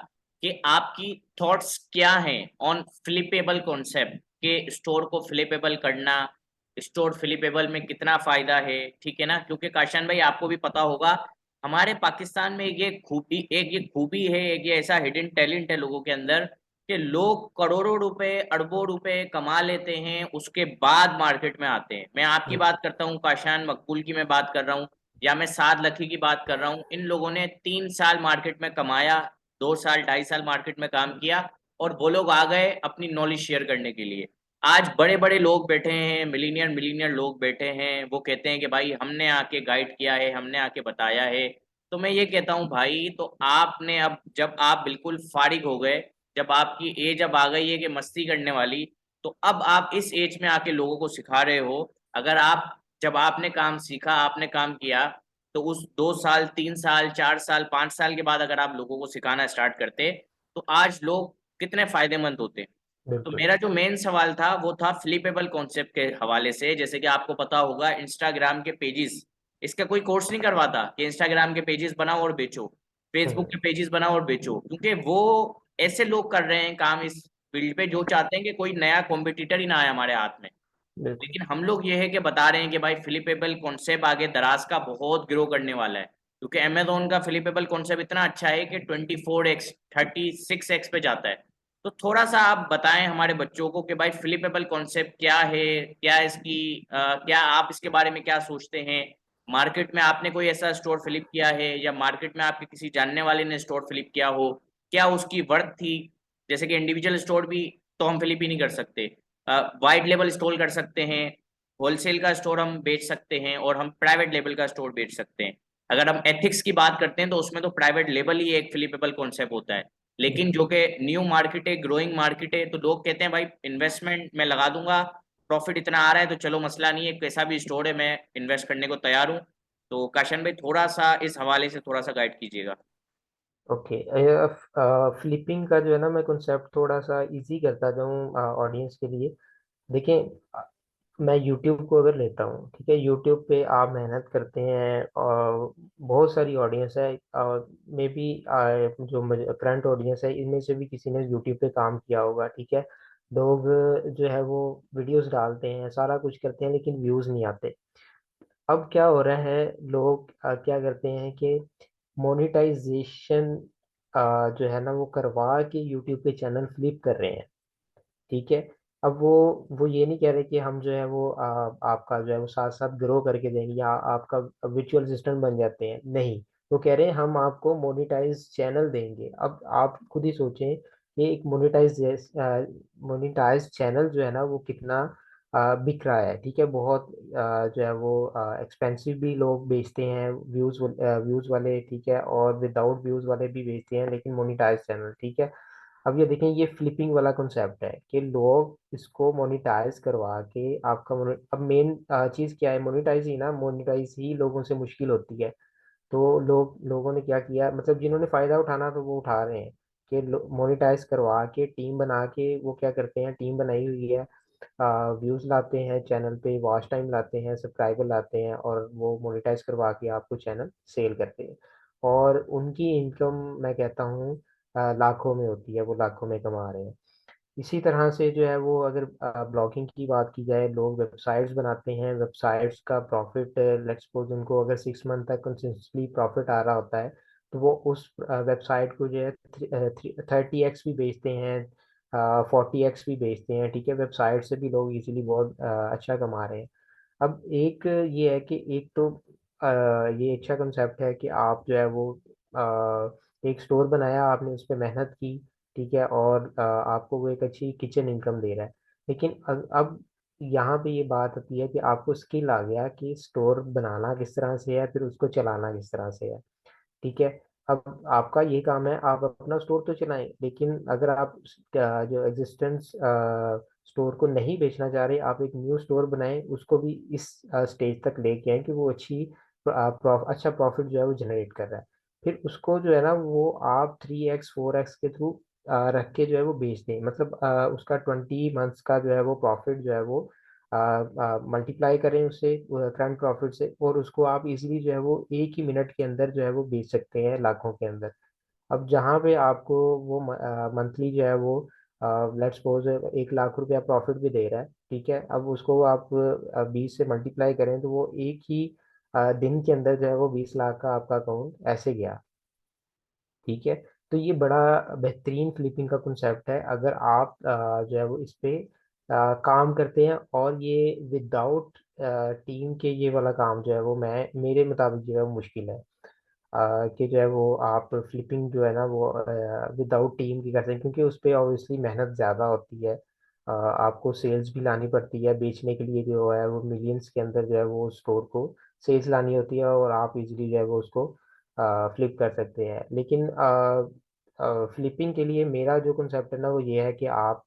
कि आपकी थॉट्स क्या हैं ऑन फ्लिपेबल कॉन्सेप्ट, के स्टोर को फ्लिपेबल करना। स्टोर फ्लिपेबल में कितना फायदा है, ठीक है ना? क्योंकि काशन भाई आपको भी पता होगा, हमारे पाकिस्तान में एक ये खूबी है, एक ये ऐसा हिडन टैलेंट है लोगों के अंदर, कि लोग करोड़ों रुपए अरबों रुपए कमा लेते हैं, उसके बाद मार्केट में आते हैं। मैं आपकी बात करता हूँ, काशान मकबूल की मैं बात कर रहा हूँ, या मैं साद लखी की बात कर रहा हूँ। इन लोगों ने 3 साल मार्केट में कमाया, 2 साल 2.5 साल मार्केट में काम किया, और वो लोग आ गए अपनी नॉलेज शेयर करने के लिए। आज बड़े बड़े लोग बैठे हैं, मिलीनियर मिलीनियर लोग बैठे हैं, वो कहते हैं कि भाई हमने आके गाइड किया है, हमने आके बताया है। तो मैं ये कहता हूँ भाई, तो आपने अब जब आप बिल्कुल फारिग हो गए, जब आपकी एज अब आ गई है कि मस्ती करने वाली, तो अब आप इस एज में आके लोगों को सिखा रहे हो। अगर आप, जब आपने काम सीखा, आपने काम किया, तो उस 2 साल 3 साल 4 साल 5 साल के बाद अगर आप लोगों को सिखाना स्टार्ट करते, तो आज लोग कितने फायदेमंद होते। तो बिल्कुल। मेरा जो मेन सवाल था वो था फ्लिपेबल कॉन्सेप्ट के हवाले से। जैसे कि आपको पता होगा, इंस्टाग्राम के पेजेस, इसका कोई कोर्स नहीं करवाता कि इंस्टाग्राम के पेजेस बनाओ और बेचो, फेसबुक के हम्म। पेजेस बनाओ और बेचो, क्योंकि वो ऐसे लोग कर रहे हैं काम इस फील्ड पे जो चाहते हैं कि कोई नया कॉम्पिटिटर ही ना आए हमारे हाथ में। बिल्कुल। लेकिन हम लोग ये है कि बता रहे हैं कि भाई फ्लिपेबल कॉन्सेप्ट आगे दराज का बहुत ग्रो करने वाला है, क्योंकि अमेजोन का फ्लिपेबल कॉन्सेप्ट इतना अच्छा है कि 24x 36x पे जाता है। तो थोड़ा सा आप बताएं हमारे बच्चों को कि भाई फ्लिपेबल कॉन्सेप्ट क्या है, क्या इसकी क्या आप इसके बारे में क्या सोचते हैं। मार्केट में आपने कोई ऐसा स्टोर फ्लिप किया है, या मार्केट में आपके किसी जानने वाले ने स्टोर फ्लिप किया हो, क्या उसकी वर्थ थी। जैसे कि इंडिविजुअल स्टोर भी तो हम फ्लिप ही नहीं कर सकते, वाइड लेवल स्टोर कर सकते हैं, होलसेल का स्टोर हम बेच सकते हैं, और हम प्राइवेट लेवल का स्टोर बेच सकते हैं। अगर हम एथिक्स की बात करते हैं तो उसमें तो प्राइवेट लेवल ही एक फ्लिपेबल कॉन्सेप्ट होता है। लेकिन जो कि न्यू मार्केट है, ग्रोइंग मार्केट है, तो लोग कहते हैं भाई इन्वेस्टमेंट मैं लगा दूंगा, प्रॉफिट इतना आ रहा है तो चलो मसला नहीं है, कैसा भी स्टोर है मैं इन्वेस्ट करने को तैयार हूँ। तो काशन भाई थोड़ा सा इस हवाले से थोड़ा सा गाइड कीजिएगा। ओके, फ्लिपिंग का जो है ना, मैं कॉन्सेप्ट थोड़ा सा इजी करता जाऊँ ऑडियंस के लिए। देखिए, मैं यूट्यूब को अगर लेता हूँ, ठीक है, यूट्यूब पे आप मेहनत करते हैं और बहुत सारी ऑडियंस है, और मे बी जो करंट ऑडियंस है इनमें से भी किसी ने यूट्यूब पे काम किया होगा, ठीक है। लोग जो है वो वीडियोस डालते हैं, सारा कुछ करते हैं, लेकिन व्यूज़ नहीं आते। अब क्या हो रहा है, लोग क्या करते हैं कि मोनेटाइजेशन जो है ना वो करवा के यूट्यूब पे चैनल फ्लिप कर रहे हैं, ठीक है। अब वो ये नहीं कह रहे कि हम जो है वो आपका जो है वो साथ साथ ग्रो करके देंगे या आपका वर्चुअल असिस्टेंट बन जाते हैं, नहीं। वो कह रहे हैं हम आपको मोनेटाइज चैनल देंगे। अब आप खुद ही सोचें कि एक मोनेटाइज चैनल जो है ना वो कितना बिक रहा है, ठीक है। बहुत जो है वो एक्सपेंसिव भी लोग बेचते हैं, व्यूज वाले, ठीक है, और विदाउट व्यूज वाले भी बेचते हैं, लेकिन मोनेटाइज चैनल, ठीक है। अब ये देखें, ये फ्लिपिंग वाला कॉन्सेप्ट है कि लोग इसको मोनेटाइज करवा के आपका अब मेन चीज़ क्या है, मोनेटाइज ही ना, मोनेटाइज ही लोगों से मुश्किल होती है। तो लोगों ने क्या किया, मतलब जिन्होंने फ़ायदा उठाना तो वो उठा रहे हैं कि मोनेटाइज करवा के टीम बना के वो क्या करते हैं, टीम बनाई हुई है, व्यूज़ लाते हैं चैनल पे, वॉच टाइम लाते हैं, सब्सक्राइबर लाते हैं, और वो मोनेटाइज करवा के आपको चैनल सेल करते हैं। और उनकी इनकम, मैं कहता हूँ, लाखों में होती है, वो लाखों में कमा रहे हैं। इसी तरह से जो है वो, अगर ब्लॉगिंग की बात की जाए, लोग वेबसाइट्स बनाते हैं, वेबसाइट्स का प्रॉफिट, लेट्स सपोज उनको अगर 6 मंथ तक कंसिस्टेंटली प्रॉफिट आ रहा होता है, तो वो उस वेबसाइट को जो है 30x भी बेचते हैं, 40x भी बेचते हैं, ठीक है। वेबसाइट से भी लोग इजीली बहुत अच्छा कमा रहे हैं। अब एक ये है कि एक तो ये अच्छा कंसेप्ट है कि आप जो है वो एक स्टोर बनाया, आपने उस पर मेहनत की, ठीक है, और आपको वो एक अच्छी किचन इनकम दे रहा है। लेकिन अब यहाँ पे ये बात आती है कि आपको स्किल आ गया कि स्टोर बनाना किस तरह से है, फिर उसको चलाना किस तरह से है, ठीक है। अब आपका ये काम है, आप अपना स्टोर तो चलाएं, लेकिन अगर आप जो एग्जिस्टेंस स्टोर को नहीं बेचना चाह रहे, आप एक न्यू स्टोर बनाएं, उसको भी इस स्टेज तक लेके आए कि वो अच्छा प्रॉफिट जो है वो जनरेट कर रहा है। फिर उसको जो है ना वो आप 3x 4x के थ्रू रख के जो है वो बेच दें, मतलब उसका 20 मंथ्स का जो है वो प्रॉफिट जो है वो मल्टीप्लाई करें उससे, करंट प्रॉफिट से, और उसको आप इजीली जो है वो 1 ही मिनट के अंदर जो है वो बेच सकते हैं लाखों के अंदर। अब जहाँ पे आपको वो मंथली जो है वो लेट्स सपोज 1 लाख रुपया प्रॉफिट भी दे रहा है, ठीक है। अब उसको आप 20 से मल्टीप्लाई करें तो वो एक ही दिन के अंदर जो है वो 20 लाख का आपका अकाउंट ऐसे गया, ठीक है। तो ये बड़ा बेहतरीन फ्लिपिंग का कॉन्सेप्ट है, अगर आप जो है वो इस पे काम करते हैं, और ये विदाउट टीम के ये वाला काम जो है वो मैं मेरे मुताबिक जो है वो मुश्किल है, कि जो है वो आप फ्लिपिंग जो है ना वो विदाउट टीम की करते हैं, क्योंकि उस पे ऑब्वियसली मेहनत ज़्यादा होती है। आपको सेल्स भी लानी पड़ती है, बेचने के लिए जो है वो मिलियंस के अंदर जो है वो स्टोर को सेल्स लानी होती है, और आप इजीली जो है वो उसको फ्लिप कर सकते हैं। लेकिन फ्लिपिंग के लिए मेरा जो कंसेप्ट है ना वो ये है कि आप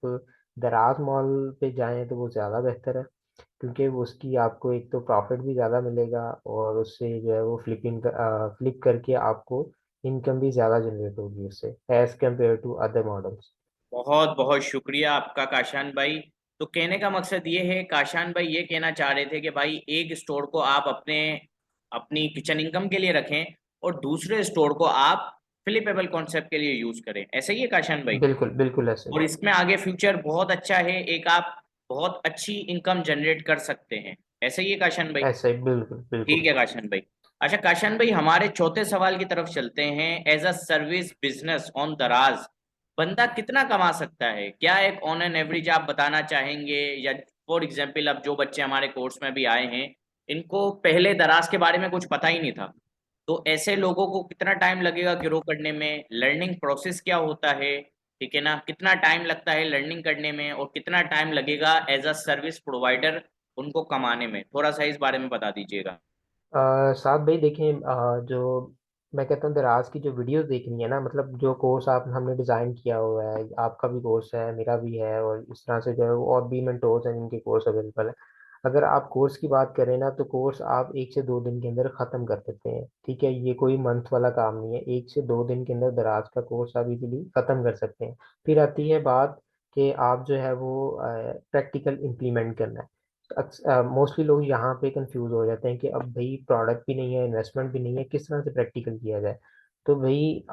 दराज मॉल पे जाएं तो वो ज़्यादा बेहतर है, क्योंकि वो उसकी आपको एक तो प्रॉफिट भी ज़्यादा मिलेगा, और उससे जो है वो फ्लिप करके आपको इनकम भी ज़्यादा जनरेट होगी उससे, as compare to other models. बहुत बहुत शुक्रिया आपका काशान भाई। तो कहने का मकसद ये है, काशान भाई ये कहना चाह रहे थे कि भाई एक स्टोर को आप अपने अपनी किचन इनकम के लिए रखें, और दूसरे स्टोर को आप फ्लिपेबल कॉन्सेप्ट के लिए यूज करें, ऐसा ही है काशान भाई। बिल्कुल बिल्कुल ऐसे ही। और इसमें आगे फ्यूचर बहुत अच्छा है, एक आप बहुत अच्छी इनकम जनरेट कर सकते हैं, ऐसा ही है काशान भाई। ऐसे ही, बिल्कुल ठीक बिल्कुल। है काशान भाई। अच्छा काशान भाई, हमारे चौथे सवाल की तरफ चलते हैं, as a service business on Daraz, बंदा कितना कमा सकता है, क्या एक ऑन एन एवरेज आप बताना चाहेंगे? या फॉर एग्जाम्पल अब जो बच्चे हमारे कोर्स में भी आए हैं, इनको पहले दराज के बारे में कुछ पता ही नहीं था, तो ऐसे लोगों को कितना टाइम लगेगा ग्रो करने में? लर्निंग प्रोसेस क्या होता है, ठीक है ना, कितना टाइम लगता है लर्निंग करने में, और कितना टाइम लगेगा एज अ सर्विस प्रोवाइडर उनको कमाने में? थोड़ा सा इस बारे में बता दीजिएगा। साथ भाई देखें, जो मैं कहता हूँ दराज की जो वीडियोस देखनी है ना, मतलब जो कोर्स आप हमने डिज़ाइन किया हुआ है, आपका भी कोर्स है, मेरा भी है, और इस तरह से जो है वो और भी मेंटोर्स हैं जिनके कोर्स अवेलेबल है। अगर आप कोर्स की बात करें ना, तो कोर्स आप 1 से 2 दिन के अंदर ख़त्म कर सकते हैं। ठीक है, ये कोई मंथ वाला काम नहीं है, 1 से 2 दिन के अंदर दराज का कोर्स आप इजीली ख़त्म कर सकते हैं। फिर आती है बात कि आप जो है वो प्रैक्टिकल इम्प्लीमेंट करना है। मोस्टली लोग यहाँ पे कंफ्यूज हो जाते हैं कि अब भाई प्रोडक्ट भी नहीं है, इन्वेस्टमेंट भी नहीं है, किस तरह से प्रैक्टिकल किया जाए। तो भाई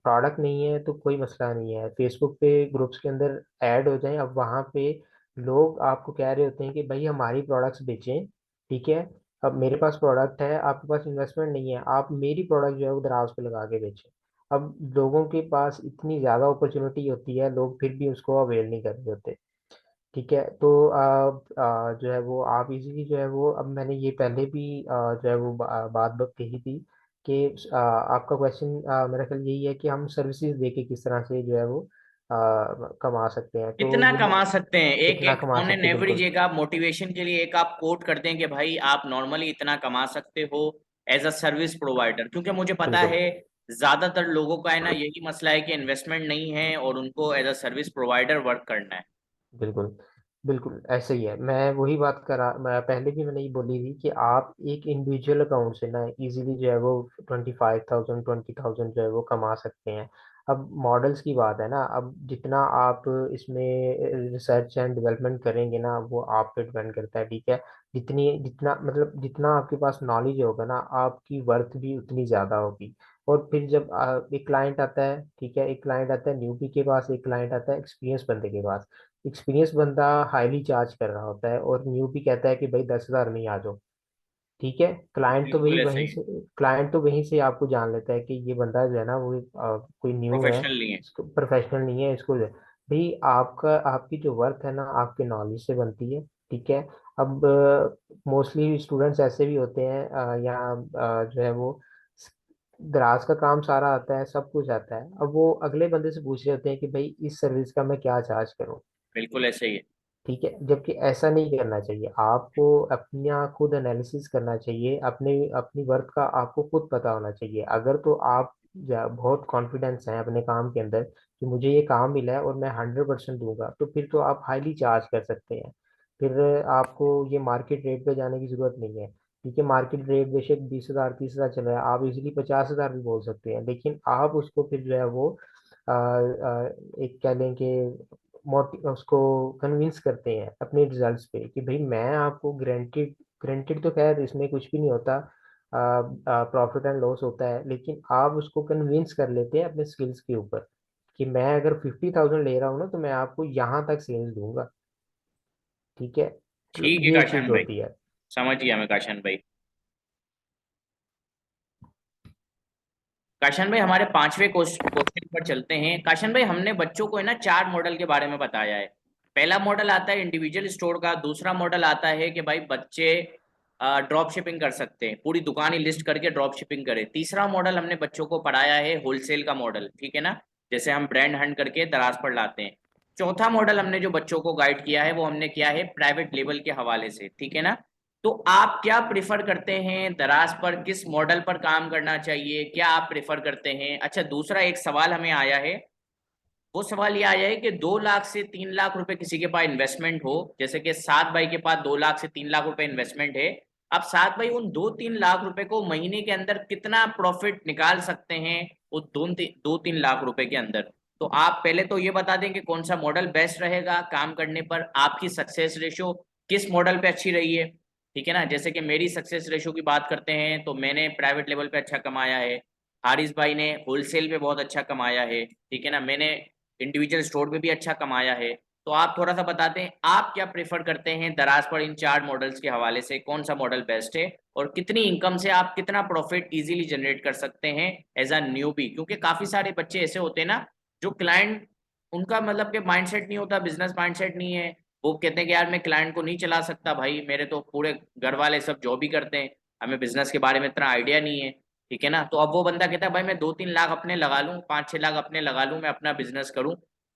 प्रोडक्ट नहीं है तो कोई मसला नहीं है, फेसबुक पे ग्रुप्स के अंदर ऐड हो जाएं। अब वहाँ पे लोग आपको कह रहे होते हैं कि भाई हमारी प्रोडक्ट्स बेचें। ठीक है, अब मेरे पास प्रोडक्ट है, आपके पास इन्वेस्टमेंट नहीं है, आप मेरी प्रोडक्ट जो है वो दराज पे लगा के बेचें। अब लोगों के पास इतनी ज़्यादा अपॉर्चुनिटी होती है, लोग फिर भी उसको अवेल नहीं कर रहे होते। ठीक है, तो जो है वो आप इजीली जो है वो, अब मैंने ये पहले भी जो है वो बात कही थी कि आपका क्वेश्चन मेरा ख्याल यही है कि हम सर्विसेज दे के किस तरह से जो है वो कमा सकते हैं। तो कितना ये कमा सकते हैं, एक कितना एक कमा ऑन एन सकते हैं, एवरेज, बिल्कुल। एक आप मोटिवेशन के लिए एक आप कोट कर दें कि भाई आप नॉर्मली इतना कमा सकते हो एज अ सर्विस प्रोवाइडर? क्योंकि मुझे पता बिल्कुल है ज्यादातर लोगों का है ना यही मसला है कि इन्वेस्टमेंट नहीं है और उनको as a service provider work करना है। बिल्कुल बिल्कुल ऐसे ही है। मैं वही बात करा, मैं पहले भी मैंने ये बोली थी कि आप एक इंडिविजुअल अकाउंट से ना इजीली जो है वो 25,000 20,000 जो है वो कमा सकते हैं। अब मॉडल्स की बात है ना, अब जितना आप इसमें रिसर्च एंड डेवलपमेंट करेंगे ना, वो आप पे डिपेंड करता है। ठीक है, जितना मतलब जितना आपके पास नॉलेज होगा ना, आपकी वर्थ भी उतनी ज़्यादा होगी। और फिर जब एक क्लाइंट आता है, ठीक है, एक क्लाइंट आता है न्यूबी के पास, एक क्लाइंट आता है एक्सपीरियंस बंदे के पास। एक्सपीरियंस बंदा हाईली चार्ज कर रहा होता है और न्यू भी कहता है कि भाई 10,000 में ही आ जाओ। ठीक है, क्लाइंट तो वही बिल्कुल ऐसे वहीं ही, से क्लाइंट तो वहीं से आपको जान लेता है कि ये बंदा जो है ना वो कोई न्यू है, प्रोफेशनल नहीं है। इसको प्रोफेशनल नहीं है, इसको भाई आपका आपकी जो वर्थ है ना आपके नॉलेज से बनती है। ठीक है, अब मोस्टली स्टूडेंट्स ऐसे भी होते हैं, यहाँ जो है वो दराज का काम सारा आता है, सब कुछ आता है, अब वो अगले बंदे से पूछ रहे होते हैं कि भाई इस सर्विस का मैं क्या चार्ज करूँ। बिल्कुल ऐसे ही है। ठीक है, जबकि ऐसा नहीं करना चाहिए। आपको अपना खुद एनालिसिस करना चाहिए, अपने अपनी वर्थ का आपको खुद पता होना चाहिए। अगर तो आप बहुत कॉन्फिडेंस हैं अपने काम के अंदर कि मुझे ये काम मिला है और मैं 100% दूंगा, तो फिर तो आप हाईली चार्ज कर सकते हैं। फिर आपको ये मार्केट रेट पे जाने की जरूरत नहीं है। ठीक है, मार्केट रेट बेशक 20,000 30,000 चल रहा है, आप इजीली 50,000 भी बोल सकते हैं, लेकिन आप उसको फिर जो है वो एक कह लें कि उसको कन्विंस करते हैं अपने रिजल्ट्स पे कि भाई मैं आपको गारंटेड गारंटेड तो खैर इसमें कुछ भी नहीं होता, प्रॉफिट एंड लॉस होता है, लेकिन आप उसको कन्विंस कर लेते हैं अपने स्किल्स के ऊपर कि मैं अगर 50,000 ले रहा हूँ ना तो मैं आपको यहाँ तक सेल्स दूंगा। ठीक है, तो ठीक है ये चीज काशान भाई, होती है। समझ गया मैं काशान भाई। काशन भाई हमारे पांचवें क्वेश्चन पर चलते हैं। काशन भाई हमने बच्चों को है ना 4 मॉडल के बारे में बताया है। पहला मॉडल आता है इंडिविजुअल स्टोर का, दूसरा मॉडल आता है कि भाई बच्चे ड्रॉप शिपिंग कर सकते हैं, पूरी दुकान ही लिस्ट करके ड्रॉप शिपिंग करें। तीसरा मॉडल हमने बच्चों को पढ़ाया है होलसेल का मॉडल, ठीक है ना, जैसे हम ब्रांड हंट करके दराज पर लाते हैं। चौथा मॉडल हमने जो बच्चों को गाइड किया है वो हमने किया है प्राइवेट लेबल के हवाले से, ठीक है ना। तो आप क्या प्रिफर करते हैं, दराज पर किस मॉडल पर काम करना चाहिए, क्या आप प्रिफर करते हैं? अच्छा, दूसरा एक सवाल हमें आया है, वो सवाल ये आया है कि 2 लाख से 3 लाख रुपए किसी के पास इन्वेस्टमेंट हो, जैसे कि सात भाई के पास 2 लाख से 3 लाख रुपए इन्वेस्टमेंट है। अब सात भाई उन 2-3 लाख रुपए को महीने के अंदर कितना प्रॉफिट निकाल सकते हैं वो 2-3 लाख रुपए के अंदर? तो आप पहले तो ये बता दें कि कौन सा मॉडल बेस्ट रहेगा काम करने पर, आपकी सक्सेस रेशो किस मॉडल पे अच्छी रही है, ठीक है ना। जैसे कि मेरी सक्सेस रेशो की बात करते हैं तो मैंने प्राइवेट लेवल पे अच्छा कमाया है, हारिस भाई ने होलसेल पे बहुत अच्छा कमाया है, ठीक है ना, मैंने इंडिविजुअल स्टोर पे भी अच्छा कमाया है। तो आप थोड़ा सा बताते हैं आप क्या प्रेफर करते हैं दराज पर इन 4 मॉडल्स के हवाले से, कौन सा मॉडल बेस्ट है, और कितनी इनकम से आप कितना प्रॉफिट इजीली जनरेट कर सकते हैं एज अ न्यूबी? क्योंकि काफी सारे बच्चे ऐसे होते हैं ना जो क्लाइंट उनका मतलब कि माइंडसेट नहीं होता, बिजनेस माइंडसेट नहीं है। वो कहते हैं कि यार मैं क्लाइंट को नहीं चला सकता भाई, मेरे तो पूरे घर वाले सब जॉब ही करते हैं, हमें बिजनेस के बारे में इतना आइडिया नहीं है। ठीक है ना, तो अब वो बंदा कहता है भाई मैं 2-3 लाख अपने लगा लूँ, 5-6 लाख अपने लगा लूँ, मैं अपना बिजनेस करूँ।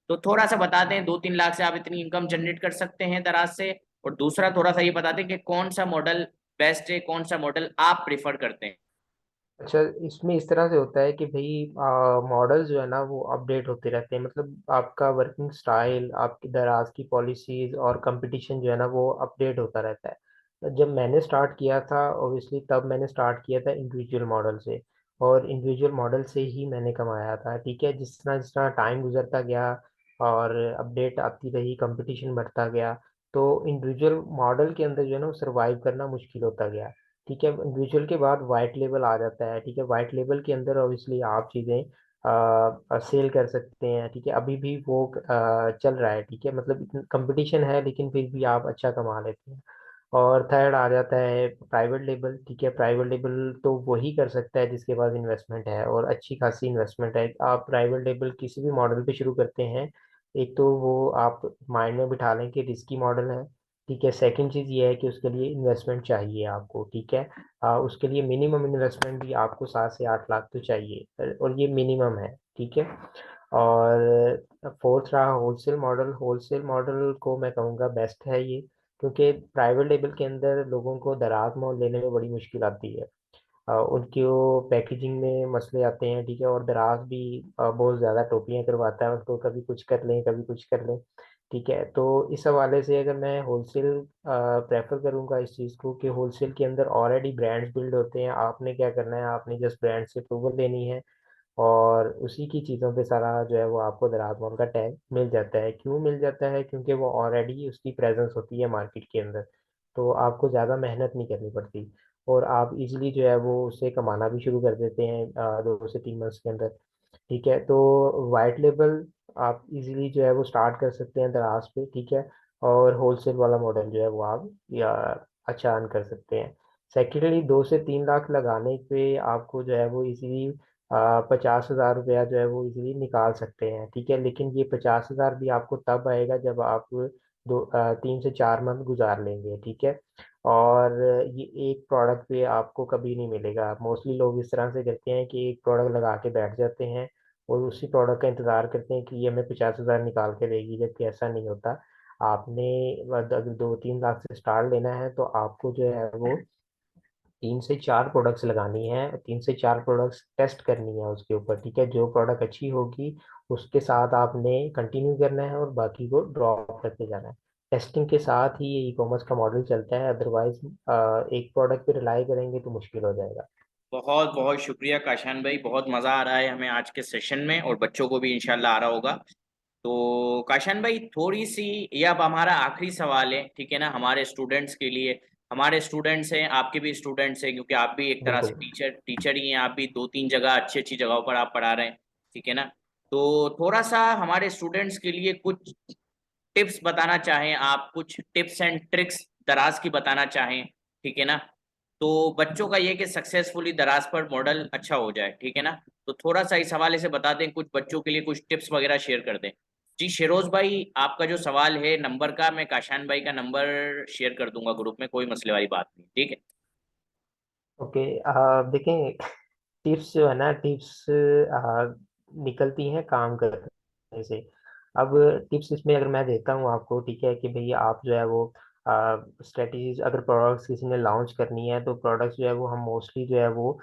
तो थोड़ा सा बताते हैं 2-3 लाख से आप इतनी इनकम जनरेट कर सकते हैं दराज से। और दूसरा थोड़ा सा ये बताते हैं कि कौन सा मॉडल बेस्ट है, कौन सा मॉडल आप प्रेफर करते हैं। अच्छा, इसमें इस तरह से होता है कि भाई मॉडल जो है ना वो अपडेट होते रहते हैं, मतलब आपका वर्किंग स्टाइल, आपकी दराज की पॉलिसीज और कंपटीशन जो है ना वो अपडेट होता रहता है। जब मैंने स्टार्ट किया था ऑब्वियसली, तब मैंने स्टार्ट किया था इंडिविजुअल मॉडल से, और इंडिविजुअल मॉडल से ही मैंने कमाया था। ठीक है, जिस तरह टाइम गुजरता गया और अपडेट आती रही, कंपटीशन बढ़ता गया, तो इंडिविजुअल मॉडल के अंदर जो है ना सर्वाइव करना मुश्किल होता गया। ठीक है, इंडिविजुअल के बाद वाइट लेवल आ जाता है। ठीक है, वाइट लेवल के अंदर ऑब्वियसली आप चीज़ें सेल कर सकते हैं। ठीक है, अभी भी वो चल रहा है। ठीक है, मतलब कंपटीशन है लेकिन फिर भी आप अच्छा कमा लेते हैं। और थर्ड आ जाता है प्राइवेट लेबल। ठीक है, प्राइवेट लेबल तो वही कर सकता है जिसके पास इन्वेस्टमेंट है, और अच्छी खासी इन्वेस्टमेंट है। आप प्राइवेट लेबल किसी भी मॉडल पे शुरू करते हैं, एक तो वो आप माइंड में बिठा लें कि रिस्की मॉडल है। ठीक है, सेकंड चीज़ ये है कि उसके लिए इन्वेस्टमेंट चाहिए आपको। ठीक है, उसके लिए मिनिमम इन्वेस्टमेंट भी आपको 7 से 8 लाख तो चाहिए, और ये मिनिमम है। ठीक है, और फोर्थ रहा होलसेल मॉडल। होलसेल मॉडल को मैं कहूँगा बेस्ट है ये, क्योंकि प्राइवेट लेबल के अंदर लोगों को दराज मोल लेने में बड़ी मुश्किल आती है। उनकी वो पैकेजिंग में मसले आते हैं। ठीक है, और दराज भी बहुत ज़्यादा टोपियाँ करवाता है उसको, कभी कुछ कर लें कभी कुछ कर लें। ठीक है, तो इस हवाले से अगर मैं होलसेल प्रेफर करूँगा इस चीज़ को, कि होलसेल के अंदर ऑलरेडी ब्रांड्स बिल्ड होते हैं, आपने क्या करना है, आपने जस्ट ब्रांड से अप्रूवल लेनी है, और उसी की चीज़ों पे सारा जो है वो आपको दराज मोल का टैग मिल जाता है। क्यों मिल जाता है? क्योंकि वो ऑलरेडी उसकी प्रेजेंस होती है मार्केट के अंदर, तो आपको ज़्यादा मेहनत नहीं करनी पड़ती, और आप इजीली जो है वो उससे कमाना भी शुरू कर देते हैं 2 से 3 मंथ्स के अंदर। ठीक है, तो वाइट लेबल आप इजीली जो है वो स्टार्ट कर सकते हैं दराज पे। ठीक है, और होलसेल वाला मॉडल जो है वो आप या अच्छा अर्न कर सकते हैं। सेकेंडली 2 से 3 लाख लगाने पे आपको जो है वो इजीली 50,000 रुपया जो है वो इजीली निकाल सकते हैं। ठीक है, लेकिन ये 50,000 भी आपको तब आएगा जब आप 3 से 4 मंथ गुजार लेंगे। ठीक है, और ये एक प्रोडक्ट पे आपको कभी नहीं मिलेगा। मोस्टली लोग इस तरह से करते हैं कि एक प्रोडक्ट लगा के बैठ जाते हैं और उसी प्रोडक्ट का इंतज़ार करते हैं कि ये हमें 50,000 निकाल के देगी, जबकि ऐसा नहीं होता। आपने अगर 2-3 लाख से स्टार्ट लेना है तो आपको जो है वो 3 से 4 प्रोडक्ट्स लगानी है, 3 से 4 प्रोडक्ट्स टेस्ट करनी है उसके ऊपर। ठीक है, जो प्रोडक्ट अच्छी होगी उसके साथ आपने कंटिन्यू करना है और बाकी को ड्रॉप करते जाना है। टेस्टिंग के साथ ही ये ई कॉमर्स का मॉडल चलता है, अदरवाइज एक प्रोडक्ट पे रिलाई करेंगे तो मुश्किल हो जाएगा। बहुत बहुत शुक्रिया काशान भाई, बहुत मज़ा आ रहा है हमें आज के सेशन में, और बच्चों को भी इंशाल्लाह आ रहा होगा। तो काशान भाई थोड़ी सी, ये अब हमारा आखिरी सवाल है, ठीक है ना, हमारे स्टूडेंट्स के लिए। हमारे स्टूडेंट्स हैं, आपके भी स्टूडेंट्स हैं, क्योंकि आप भी एक तरह से बिल्कुल। टीचर टीचर ही हैं, आप भी 2-3 जगह अच्छी अच्छी जगहों पर आप पढ़ा रहे हैं। ठीक है ना, तो थोड़ा सा हमारे स्टूडेंट्स के लिए कुछ टिप्स बताना चाहें आप, कुछ टिप्स एंड ट्रिक्स दराज की बताना चाहें। ठीक है ना, तो बच्चों का ये कि सक्सेसफुली दराज पर मॉडल अच्छा हो जाए। ठीक है ना, तो थोड़ा सा इस हवाले से बता दें, कुछ बच्चों के लिए कुछ टिप्स वगैरह शेयर कर दें। जी शेरोज भाई, आपका जो सवाल है नंबर का, मैं काशान भाई का नंबर शेयर कर दूंगा ग्रुप में, कोई मसले वाली बात नहीं। ठीक है। ओके, देखें, टिप्स जो है ना, टिप्स निकलती हैं काम करने से। अब टिप्स इसमें अगर मैं देता हूँ आपको, ठीक है, कि भैया आप जो है वो स्ट्रेटजीज, अगर प्रोडक्ट्स किसी ने लॉन्च करनी है तो प्रोडक्ट्स जो है वो हम मोस्टली जो है वो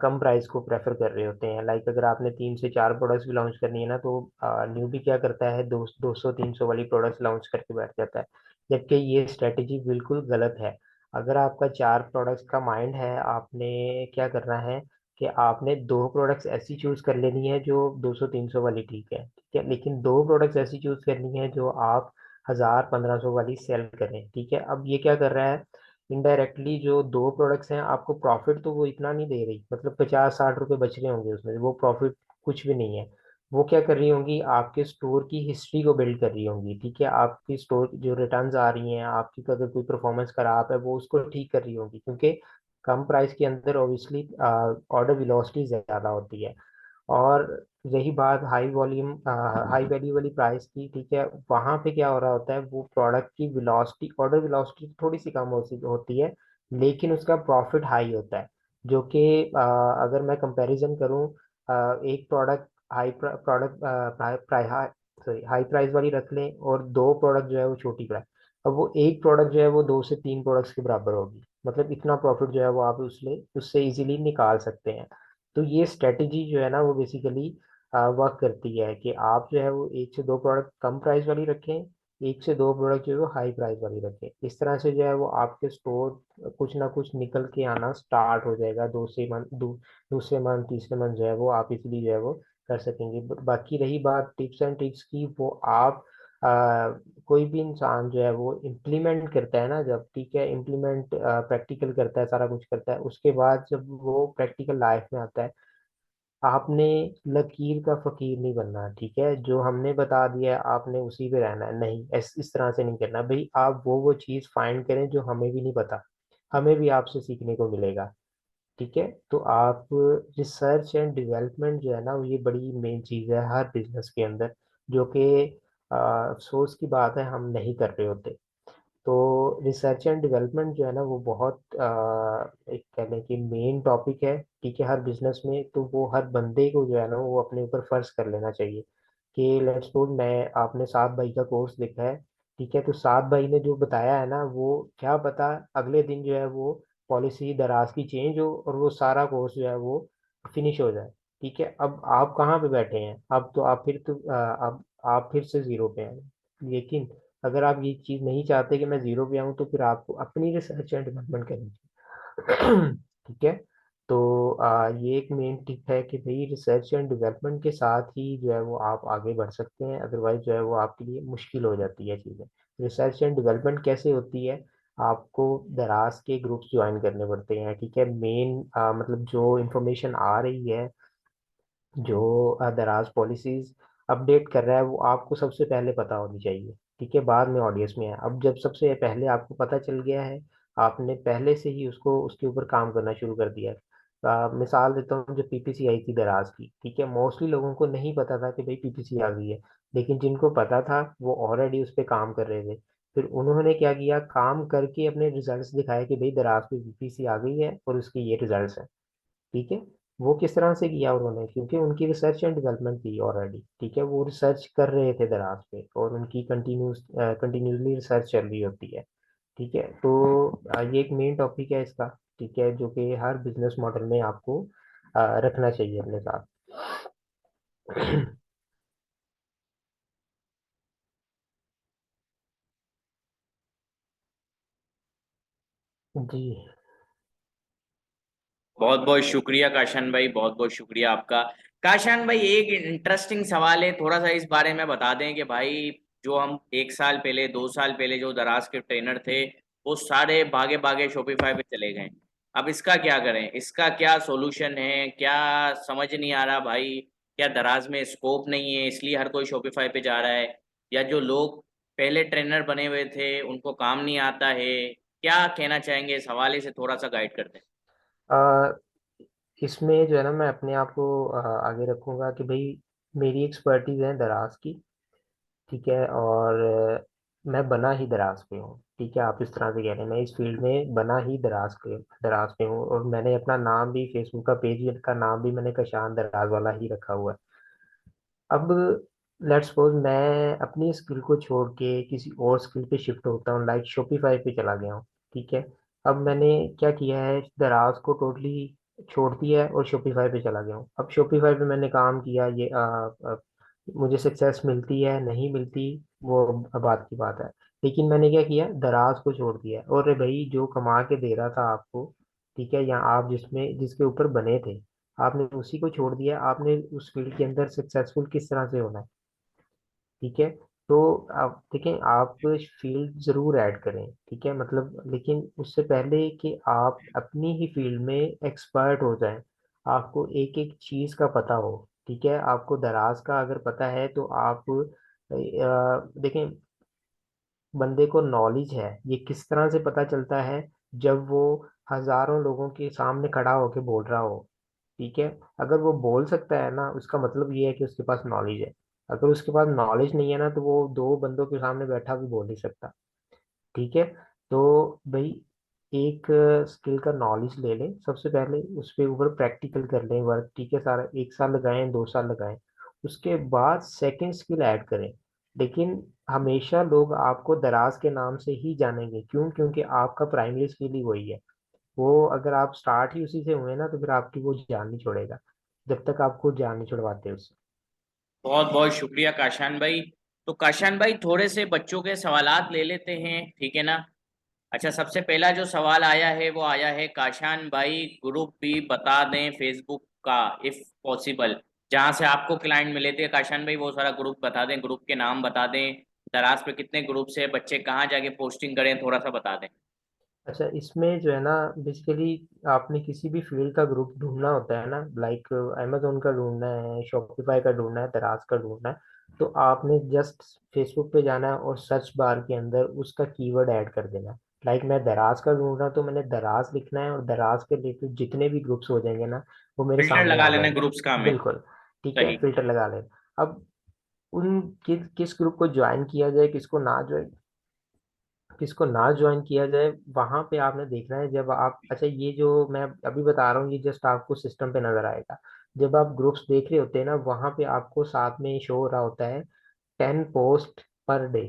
कम प्राइस को प्रेफर कर रहे होते हैं। लाइक अगर आपने 3 से 4 प्रोडक्ट्स भी लॉन्च करनी है ना, तो न्यूबी क्या करता है, 200-300 वाली प्रोडक्ट्स लॉन्च करके बैठ जाता है, जबकि ये स्ट्रेटजी बिल्कुल गलत है। अगर आपका 4 प्रोडक्ट्स का माइंड है, आपने क्या करना है कि आपने 2 प्रोडक्ट्स ऐसी चूज कर लेनी है जो 200-300 वाली, ठीक है, ठीक है, लेकिन 2 प्रोडक्ट्स ऐसी चूज करनी है जो आप 1,000-1,500 वाली सेल करें। ठीक है, अब ये क्या कर रहा है, इनडायरेक्टली जो 2 प्रोडक्ट्स हैं आपको प्रॉफिट तो वो इतना नहीं दे रही, मतलब 50-60 रुपए बच रहे होंगे उसमें, वो प्रॉफिट कुछ भी नहीं है। वो क्या कर रही होंगी, आपके स्टोर की हिस्ट्री को बिल्ड कर रही होंगी। ठीक है, आपकी स्टोर जो रिटर्न्स आ रही हैं आपकी, अगर कोई परफॉर्मेंस खराब है वो उसको ठीक कर रही होंगी, क्योंकि कम प्राइस के अंदर ऑब्वियसली ऑर्डर वेलोसिटी ज़्यादा होती है। और रही बात हाई वॉल्यूम हाई वैल्यू वाली प्राइस की, ठीक है, वहां पे क्या हो रहा होता है, वो प्रोडक्ट की वेलोसिटी, ऑर्डर वेलोसिटी थोड़ी सी कम होती है, लेकिन उसका प्रॉफिट हाई होता है। जो कि अगर मैं कंपैरिजन करूं, एक product high product sorry high price वाली रख लें, और दो प्रोडक्ट जो है वो छोटी प्राइस, अब वो एक प्रोडक्ट जो है वो दो से तीन प्रोडक्ट्स के बराबर होगी, मतलब इतना प्रॉफिट जो है वो आप उससे इजीली निकाल सकते हैं। तो ये स्ट्रेटेजी जो है ना वो बेसिकली वर्क करती है कि आप जो है वो एक से दो प्रोडक्ट कम प्राइस वाली रखें, एक से दो प्रोडक्ट जो है वो हाई प्राइस वाली रखें। इस तरह से जो है वो आपके स्टोर कुछ ना कुछ निकल के आना स्टार्ट हो जाएगा, दूसरे मंथ तीसरे मंथ जो है वो आप इजीली जो है वो कर सकेंगे। बाकी रही बात टिप्स एंड ट्रिक्स की, वो आप कोई भी इंसान जो है वो इम्प्लीमेंट करता है ना, जब ठीक है इम्प्लीमेंट प्रैक्टिकल करता है, सारा कुछ करता है, उसके बाद जब वो प्रैक्टिकल लाइफ में आता है, आपने लकीर का फकीर नहीं बनना, ठीक है, जो हमने बता दिया है आपने उसी पे रहना है, नहीं इस तरह से नहीं करना भाई। आप वो चीज़ फाइंड करें जो हमें भी नहीं पता, हमें भी आपसे सीखने को मिलेगा, ठीक है। तो आप रिसर्च एंड डेवलपमेंट जो है ना, ये बड़ी मेन चीज़ है हर बिजनेस के अंदर, जो कि अफसोस की बात है हम नहीं कर रहे होते। तो रिसर्च एंड डेवलपमेंट जो है ना वो बहुत एक कह लें कि मेन टॉपिक है, ठीक है, हर बिजनेस में। तो वो हर बंदे को जो है ना वो अपने ऊपर फर्ज कर लेना चाहिए कि लेट्स सपोज मैं आपने सात भाई का कोर्स देखा है, ठीक है, तो सात भाई ने जो बताया है ना, वो क्या पता अगले दिन जो है वो पॉलिसी दराज की चेंज हो और वो सारा कोर्स जो है वो फिनिश हो जाए, ठीक है। अब आप कहाँ पे बैठे हैं, अब तो आप फिर तो अब आप फिर से जीरो पे हैं। लेकिन अगर आप ये चीज़ नहीं चाहते कि मैं जीरो पे आऊँ, तो फिर आपको अपनी रिसर्च एंड डेवलपमेंट करनी चाहिए। ठीक है। तो ये एक मेन टिप है कि भाई रिसर्च एंड डेवलपमेंट के साथ ही जो है वो आप आगे बढ़ सकते हैं, अदरवाइज जो है वो आपके लिए मुश्किल हो जाती है चीज़ें। रिसर्च एंड डेवलपमेंट कैसे होती है, आपको दराज के ग्रुप्स ज्वाइन करने पड़ते हैं, ठीक है, मेन मतलब जो इंफॉर्मेशन आ रही है, जो दराज पॉलिसीज अपडेट कर रहा है, वो आपको सबसे पहले पता होनी चाहिए, ठीक है, बाद में ऑडियंस में है। अब जब सबसे पहले आपको पता चल गया है, आपने पहले से ही उसको उसके ऊपर काम करना शुरू कर दिया है। मिसाल देता हूँ, जब पीपीसी आई थी दराज की, ठीक है, मोस्टली लोगों को नहीं पता था कि भाई पीपीसी आ गई है, लेकिन जिनको पता था वो ऑलरेडी उस पर काम कर रहे थे। फिर उन्होंने क्या किया, काम करके अपने रिजल्ट्स दिखाए कि भाई दराज पे पीपीसी आ गई है और उसके ये रिजल्ट्स हैं, ठीक है। वो किस तरह से किया उन्होंने, क्योंकि उनकी रिसर्च एंड डेवलपमेंट थी ऑलरेडी, ठीक है, वो रिसर्च कर रहे थे दराज पे और उनकी कंटिन्यूसली रिसर्च चल रही होती है, ठीक है। तो ये एक मेन टॉपिक है इसका, ठीक है, जो कि हर बिजनेस मॉडल में आपको रखना चाहिए अपने साथ। जी। बहुत बहुत शुक्रिया काशान भाई, बहुत बहुत शुक्रिया आपका। काशान भाई, एक इंटरेस्टिंग सवाल है, थोड़ा सा इस बारे में बता दें कि भाई जो हम एक साल पहले 2 साल पहले जो दराज के ट्रेनर थे, वो सारे भागे भागे शॉपिफाई पे चले गए। अब इसका क्या करें, इसका क्या सॉल्यूशन है, क्या समझ नहीं आ रहा भाई। क्या दराज में स्कोप नहीं है इसलिए हर कोई शॉपिफाई पे जा रहा है, या जो लोग पहले ट्रेनर बने हुए थे उनको काम नहीं आता है? क्या कहना चाहेंगे, इस हवाले से थोड़ा सा गाइड करते हैं। अ, इसमें जो है ना मैं अपने आप को आगे रखूंगा कि भाई मेरी एक्सपर्टीज है दराज की, ठीक है, और मैं बना ही दराज पे हूँ, ठीक है, आप इस तरह से कह रहे हैं, मैं इस फील्ड में बना ही दराज पे हूँ, और मैंने अपना नाम भी, फेसबुक का पेज का नाम भी मैंने कशान दराज वाला ही रखा हुआ है। अब लेट्स सपोज मैं अपनी स्किल को छोड़ के किसी और स्किल पे शिफ्ट होता हूँ, लाइक शॉपिफाई पे चला गया हूँ, ठीक है। अब मैंने क्या किया है, दराज को टोटली छोड़ दिया है और शॉपिफाई पे चला गया हूँ। अब शॉपिफाई पे मैंने काम किया, मुझे सक्सेस मिलती है नहीं मिलती, वो बात की बात है। लेकिन मैंने क्या किया, दराज को छोड़ दिया है, और भाई जो कमा के दे रहा था आपको, ठीक है, या आप जिसमें जिसके ऊपर बने थे, आपने उसी को छोड़ दिया, आपने उस फील्ड के अंदर सक्सेसफुल किस तरह से होना है, ठीक है। तो आप देखें, आप फील्ड जरूर ऐड करें, ठीक है, मतलब लेकिन उससे पहले कि आप अपनी ही फील्ड में एक्सपर्ट हो जाएं, आपको एक एक चीज का पता हो, ठीक है। आपको दराज का अगर पता है तो आप देखें, बंदे को नॉलेज है, ये किस तरह से पता चलता है, जब वो हजारों लोगों के सामने खड़ा होके बोल रहा हो, ठीक है। अगर वो बोल सकता है ना, उसका मतलब ये है कि उसके पास नॉलेज है। अगर उसके पास नॉलेज नहीं है ना, तो वो दो बंदों के सामने बैठा भी बोल नहीं सकता। ठीक है। तो भाई, एक स्किल का नॉलेज ले लें सबसे पहले, उस पे ऊपर प्रैक्टिकल कर लें वर्क। ठीक है, सारा 1 साल लगाएं, 2 साल लगाएं, उसके बाद सेकंड स्किल ऐड करें। लेकिन हमेशा लोग आपको दराज के नाम से ही जानेंगे, क्यों? क्योंकि आपका प्राइमरी स्किल ही वही है। वो अगर आप स्टार्ट ही उसी से हुए ना, तो फिर आपकी वो जान नहीं छोड़ेगा, जब तक आप खुद जान नहीं छुड़वाते उससे। बहुत बहुत शुक्रिया काशान भाई। तो काशान भाई थोड़े से बच्चों के सवालात ले लेते हैं, ठीक है ना। अच्छा, सबसे पहला जो सवाल आया है वो आया है, काशान भाई ग्रुप भी बता दें फेसबुक का इफ पॉसिबल, जहां से आपको क्लाइंट मिले थे। काशान भाई वो सारा ग्रुप बता दें, ग्रुप के नाम बता दें, दराज पे कितने ग्रुप से बच्चे कहाँ जाके पोस्टिंग करें, थोड़ा सा बता दें। अच्छा, इसमें जो है ना, बेसिकली आपने किसी भी फील्ड का ग्रुप ढूंढना होता है ना, लाइक अमेजोन का ढूंढना है, शॉपिफाई का ढूंढना है, दराज का ढूंढना है, तो आपने जस्ट फेसबुक पे जाना है और सर्च बार के अंदर उसका कीवर्ड ऐड कर देना है। लाइक मैं दराज का ढूंढ रहा हूँ, तो मैंने दराज लिखना है, और दराज के रिलेटेड जितने भी ग्रुप्स हो जाएंगे ना, वो मेरे फिल्टर सामने लगा आ लेना जाएंगे। ग्रुप्स का हमें। बिल्कुल। ठीक है, सही। फिल्टर लगा लेना। अब उन किस ग्रुप को ज्वाइन किया जाए, किसको ना ज्वाइन किया जाए, वहां पे आपने देखना है। जब आप, अच्छा, ये जो मैं अभी बता रहा हूँ, ये जस्ट आपको सिस्टम पे नजर आएगा। जब आप ग्रुप्स देख रहे होते हैं ना, वहां पे आपको साथ में शो हो रहा होता है 10 पोस्ट पर डे।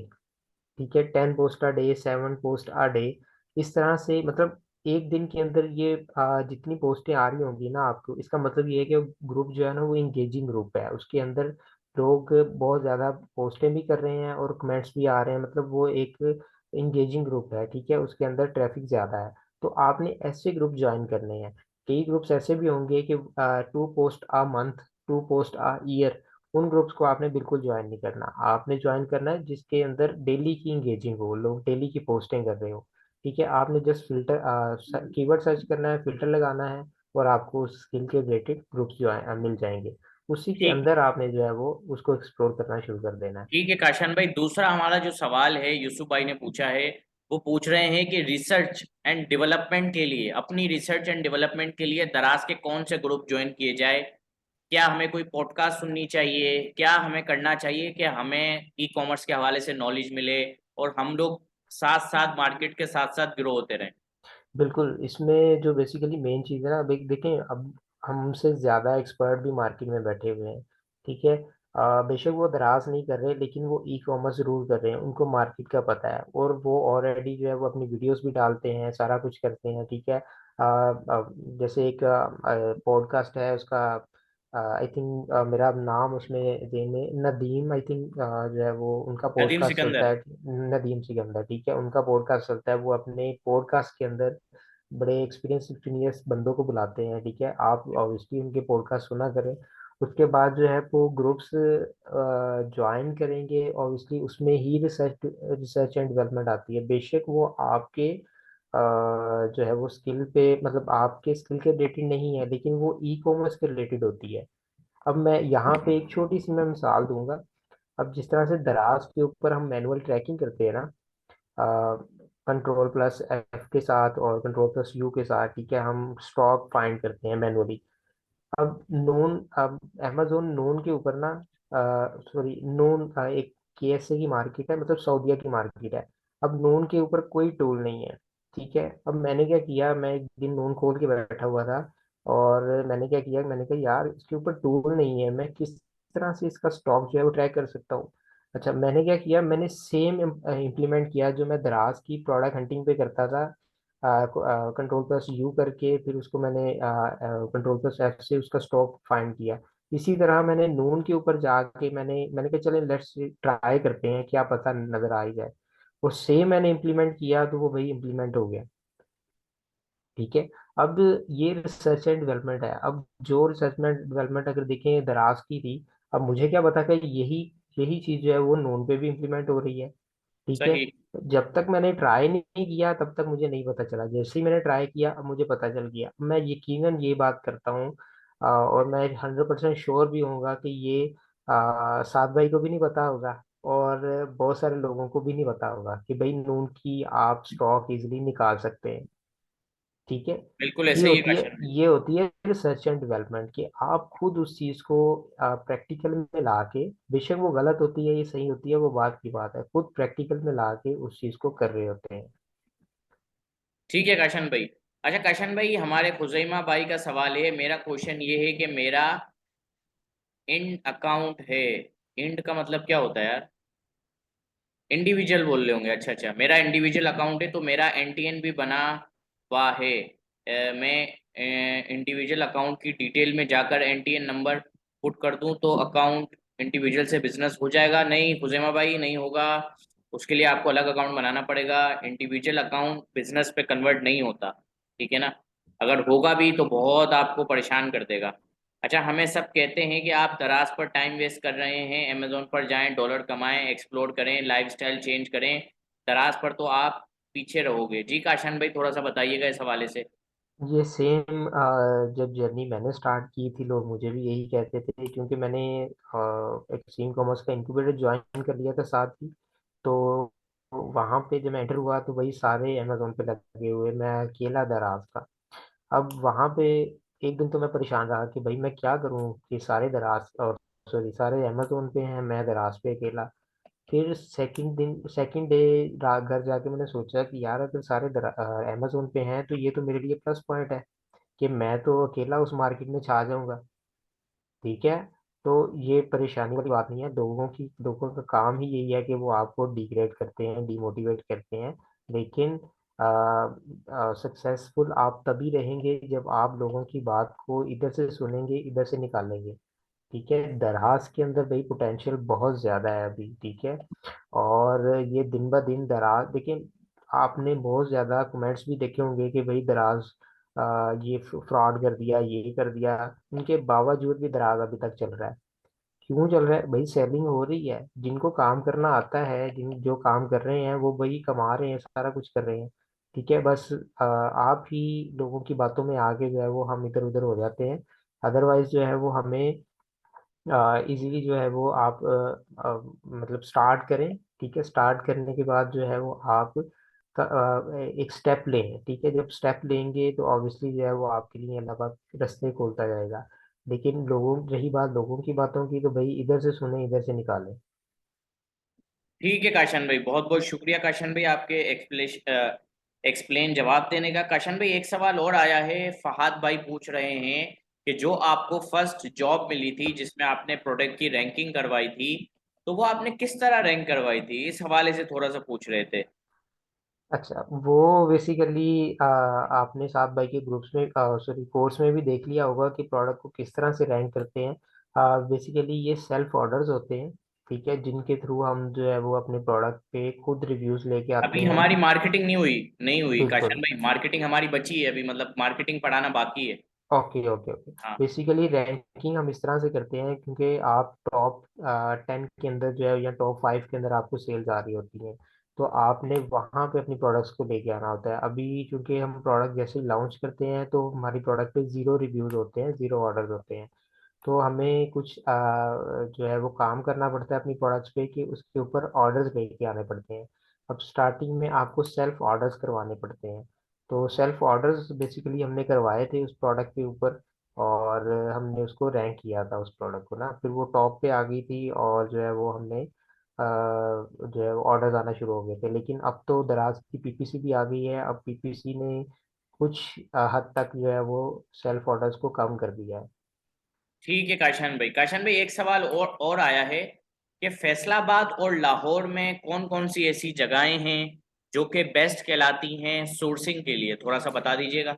ठीक है, 10 post a day, 7 post a day. इस तरह से मतलब एक दिन के अंदर ये जितनी पोस्टें आ रही होंगी ना आपको, इसका मतलब ये है कि ग्रुप जो है ना, वो इंगेजिंग ग्रुप है। उसके अंदर लोग बहुत ज्यादा पोस्टें भी कर रहे हैं और कमेंट्स भी आ रहे हैं, मतलब वो एक इंगेजिंग ग्रुप है। ठीक है, उसके अंदर ट्रैफिक ज्यादा है। तो आपने ऐसे ग्रुप ज्वाइन करने हैं। कई ग्रुप्स ऐसे भी होंगे कि 2 post a month, 2 post a year, उन ग्रुप्स को आपने बिल्कुल ज्वाइन नहीं करना। आपने ज्वाइन करना है जिसके अंदर डेली की इंगेजिंग हो, लोग डेली की पोस्टिंग कर रहे हो। ठीक है, आपने जस्ट फिल्टर कीवर्ड सर्च करना है, फिल्टर लगाना है, और आपको उस स्किल के रिलेटेड ग्रुप्स जो है मिल जाएंगे। उसी के ठीक। अंदर आपने जो है वो उसको एक्सप्लोर करना शुरू कर देना है। ठीक है काशान भाई, दूसरा हमारा जो सवाल है यूसुफ भाई ने पूछा है, वो पूछ रहे हैं कि रिसर्च एंड डेवलपमेंट के लिए, अपनी रिसर्च एंड डेवलपमेंट के लिए दराज के कौन से ग्रुप ज्वाइन किए जाए। क्या हमें कोई पॉडकास्ट सुननी चाहिए, क्या हमें करना चाहिए कि हमें ई कॉमर्स के हवाले से नॉलेज मिले और हम लोग साथ साथ मार्केट के साथ साथ ग्रो होते रहें। बिल्कुल। इसमें जो बेसिकली मेन चीज़ है ना, अब देखें, अब हमसे ज़्यादा एक्सपर्ट भी मार्केट में बैठे हुए हैं। ठीक है। बेशक वो दराज नहीं कर रहे, लेकिन वो ई कॉमर्स जरूर कर रहे हैं, उनको मार्केट का पता है, और वो ऑलरेडी जो है वो अपनी वीडियोस भी डालते हैं, सारा कुछ करते हैं। ठीक है। जैसे एक पॉडकास्ट है उसका, आई थिंक मेरा नाम उसमें जेन में, नदीम आई थिंक, जो है वो उनका नदीम पॉडकास्ट चलता सिकंदर। है। नदीम सिकंदर। ठीक है, उनका पॉडकास्ट चलता है। वो अपने पॉडकास्ट के अंदर बड़े एक्सपीरियंस इंजीनियर्स बंदों को बुलाते हैं। ठीक है, आप ऑब्वियसली उनके पॉडकास्ट सुना करें। उसके बाद जो है वो ग्रुप्स ज्वाइन करेंगे, ऑब्वियसली उसमें ही रिसर्च रिसर्च एंड डेवलपमेंट आती है। बेशक वो आपके जो है वो स्किल पे, मतलब आपके स्किल के रिलेटेड नहीं है, लेकिन वो ई कॉमर्स के रिलेटेड होती है। अब मैं यहाँ पे एक छोटी सी मैं मिसाल दूंगा। अब जिस तरह से दराज के ऊपर हम मैनुअल ट्रैकिंग करते हैं ना, कंट्रोल+F के साथ और कंट्रोल+U के साथ, ठीक है, हम स्टॉक फाइंड करते हैं मैनुअली। अब अमेजोन नून के ऊपर ना, सॉरी, नून एक KSA की मार्केट है, मतलब सऊदीया की मार्केट है। अब नून के ऊपर कोई टूल नहीं है। ठीक है, अब मैंने क्या किया, मैं एक दिन नून खोल के बैठा हुआ था, और मैंने क्या किया, मैंने कहा यार इसके ऊपर टूल नहीं है, मैं किस तरह से इसका स्टॉक जो है वो ट्रैक कर सकता हूँ। अच्छा, मैंने क्या किया, मैंने सेम इम्प्लीमेंट किया जो मैं दराज की प्रोडक्ट हंटिंग पे करता था। कंट्रोल+U करके फिर उसको मैंने कंट्रोल+F से उसका स्टॉक फाइंड किया। इसी तरह मैंने नून के ऊपर जाके मैंने कहा चले लेट्स ट्राई करते हैं, क्या पता नजर आ ही जाए। और सेम मैंने इम्प्लीमेंट किया, तो वो भाई इम्प्लीमेंट हो गया। ठीक है। अब ये रिसर्च एंड डेवलपमेंट है। अब जो रिसर्च एंड डेवलपमेंट अगर देखें दराज की थी, अब मुझे क्या पता कि यही यही चीज जो है वो नून पे भी इम्प्लीमेंट हो रही है। ठीक है। सही। जब तक मैंने ट्राई नहीं किया तब तक मुझे नहीं पता चला, जैसे ही मैंने ट्राई किया अब मुझे पता चल गया। मैं यकीनन ये बात करता हूँ, और मैं 100% श्योर भी होऊंगा कि ये साद भाई को भी नहीं पता होगा, और बहुत सारे लोगों को भी नहीं पता होगा कि भाई नून की आप स्टॉक इजीली निकाल सकते हैं। ठीक है। बिल्कुल ऐसे ही है काशन भाई। ये होती है रिसर्च एंड डेवलपमेंट, कि आप खुद उस चीज को प्रैक्टिकल में ला के, बेशक वो गलत होती है ये सही होती है वो बात की बात है, खुद प्रैक्टिकल में ला के उस चीज को कर रहे होते हैं। ठीक है काशन भाई। अच्छा काशन भाई, हमारे खुजैमा भाई का सवाल है, मेरा क्वेश्चन ये है कि मेरा इंड अकाउंट है। इंड का मतलब क्या होता है यार? इंडिविजुअल बोल रहे होंगे, अच्छा अच्छा, मेरा इंडिविजुअल अकाउंट है तो मेरा एनटीएन भी बना हुआ है। मैं इंडिविजुअल अकाउंट की डिटेल में जाकर एनटीएन नंबर पुट कर दूं तो अकाउंट इंडिविजुअल से बिजनेस हो जाएगा? नहीं खुजैमा भाई, नहीं होगा। उसके लिए आपको अलग अकाउंट बनाना पड़ेगा। इंडिविजुअल अकाउंट बिजनेस पे कन्वर्ट नहीं होता, ठीक है ना? अगर होगा भी तो बहुत आपको परेशान कर देगा। अच्छा, हमें सब कहते हैं कि आप दराज पर टाइम वेस्ट कर रहे हैं, अमेजोन पर जाएं, डॉलर कमाएं, एक्सप्लोर करें, लाइफस्टाइल चेंज करें। दराज पर तो आप पीछे रहोगे। जी काशान भाई, थोड़ा सा बताइएगा इस हवाले से। ये सेम जब जर्नी मैंने स्टार्ट की थी लोग मुझे भी यही कहते थे, क्योंकि मैंने एक्सट्रीम कॉमर्स का इंक्यूबेटर ज्वाइन कर लिया था साथ ही। तो वहां पे जब मैं एंटर हुआ तो वही सारे अमेजोन पे लगे हुए, मैं अकेला दराज था। अब वहां पे एक दिन तो मैं परेशान रहा कि भाई मैं क्या करूं कि सारे दराज और सॉरी सारे अमेजोन पे हैं, मैं दराज पे अकेला। फिर सेकंड डे घर जाके मैंने सोचा कि यार अगर सारे अमेजोन पे हैं तो ये तो मेरे लिए प्लस पॉइंट है कि मैं तो अकेला उस मार्केट में छा जाऊंगा। ठीक है। तो ये परेशानी वाली बात नहीं है, लोगों का काम ही यही है कि वो आपको डिग्रेड करते हैं, डिमोटिवेट करते हैं। लेकिन सक्सेसफुल आप तभी रहेंगे जब आप लोगों की बात को इधर से सुनेंगे इधर से निकालेंगे। ठीक है। दराज के अंदर भाई पोटेंशियल बहुत ज्यादा है अभी। ठीक है। और ये दिन ब दिन दराज देखिए, आपने बहुत ज्यादा कमेंट्स भी देखे होंगे कि भाई दराज ये फ्रॉड कर दिया ये कर दिया। उनके बावजूद भी दराज अभी तक चल रहा है। क्यों चल रहा है भाई? सेलिंग हो रही है, जिनको काम करना आता है, जिन जो काम कर रहे हैं वो वही कमा रहे हैं, सारा कुछ कर रहे हैं। ठीक है। बस आप ही लोगों की बातों में आगे जो है वो हम इधर उधर हो जाते हैं। अदरवाइज जो है वो हमें इजीली जो है वो आप मतलब स्टार्ट करें। ठीक है। स्टार्ट करने के बाद जो है वो आप एक स्टेप लें। ठीक है। जब स्टेप लेंगे तो ऑब्वियसली जो है वो आपके लिए अल्लाह पाक रास्ते खोलता जाएगा। लेकिन रही बात लोगों की बातों की, तो भाई इधर से सुने इधर से निकालें। ठीक है काशन भाई, बहुत बहुत शुक्रिया काशन भाई, आपके एक्सप्लेन जवाब देने का। काशन भाई, एक सवाल और आया है, फहाद भाई पूछ रहे हैं कि जो आपको फर्स्ट जॉब मिली थी जिसमें आपने प्रोडक्ट की रैंकिंग करवाई थी, तो वो आपने किस तरह रैंक करवाई थी? इस हवाले से थोड़ा सा पूछ रहे थे। अच्छा, वो बेसिकली आपने सात भाई के ग्रुप्स में सॉरी कोर्स में भी देख लिया होगा कि प्रोडक्ट को किस तरह से रैंक करते हैं। बेसिकली ये सेल्फ ऑर्डर्स होते हैं। ठीक है। जिनके थ्रू हम जो है वो अपने प्रोडक्ट पे खुद रिव्यूज लेके आते अभी हैं। हमारी मार्केटिंग नहीं हुई काशन बिल्कुल। भाई, मार्केटिंग हमारी बची है अभी, मतलब मार्केटिंग पढ़ाना बाकी है। Okay okay okay. हाँ। बेसिकली रैंकिंग हम इस तरह से करते हैं क्योंकि आप टॉप 10 के अंदर जो है या टॉप 5 के अंदर आपको सेल्स आ रही होती है, तो आपने वहां पे अपनी प्रोडक्ट्स को लेके आना होता है। अभी क्योंकि हम प्रोडक्ट जैसे ही लॉन्च करते हैं तो हमारी प्रोडक्ट पे जीरो रिव्यूज होते हैं, जीरो ऑर्डर्स होते हैं। तो हमें कुछ जो है वो काम करना पड़ता है अपनी प्रोडक्ट्स पे कि उसके ऊपर ऑर्डर्स लेके आने पड़ते हैं। अब स्टार्टिंग में आपको सेल्फ ऑर्डर्स करवाने पड़ते हैं। तो सेल्फ ऑर्डर्स बेसिकली हमने करवाए थे उस प्रोडक्ट के ऊपर, और हमने उसको रैंक किया था उस प्रोडक्ट को ना, फिर वो टॉप पे आ गई थी और जो है वो हमने जो है ऑर्डर्स आना शुरू हो गए थे। लेकिन अब तो दराज की पीपीसी भी आ गई है, अब पीपीसी ने कुछ हद तक जो है वो सेल्फ ऑर्डर्स को कम कर दिया है। ठीक है काशन भाई, एक सवाल और आया है कि फैसलाबाद और लाहौर में कौन कौन सी ऐसी जगहें हैं जो कि बेस्ट कहलाती हैं सोर्सिंग के लिए? थोड़ा सा बता दीजिएगा।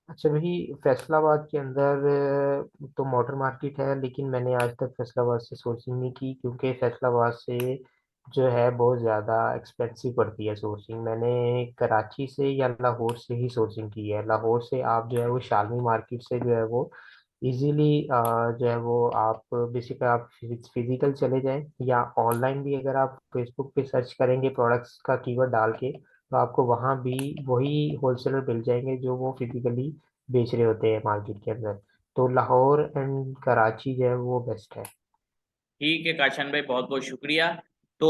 अच्छा भाई, फैसलाबाद के अंदर तो मोटर मार्केट है, लेकिन मैंने आज तक फैसलाबाद से सोर्सिंग नहीं की क्योंकि फैसलाबाद से जो है बहुत ज़्यादा एक्सपेंसिव पड़ती है सोर्सिंग। मैंने कराची से या लाहौर से ही सोर्सिंग की है। लाहौर से आप जो है वो शालनी मार्केट से जो है वो इजीली जो है वो आप बेसिकली आप फिजिकल चले जाएं, या ऑनलाइन भी अगर आप फेसबुक पे सर्च करेंगे प्रोडक्ट्स का कीवर्ड डाल के तो आपको वहाँ भी वही होलसेलर मिल जाएंगे जो वो फिजिकली बेच रहे होते हैं मार्केट के अंदर। तो लाहौर एंड कराची जो है वो बेस्ट है। ठीक है काशन भाई, बहुत बहुत शुक्रिया। तो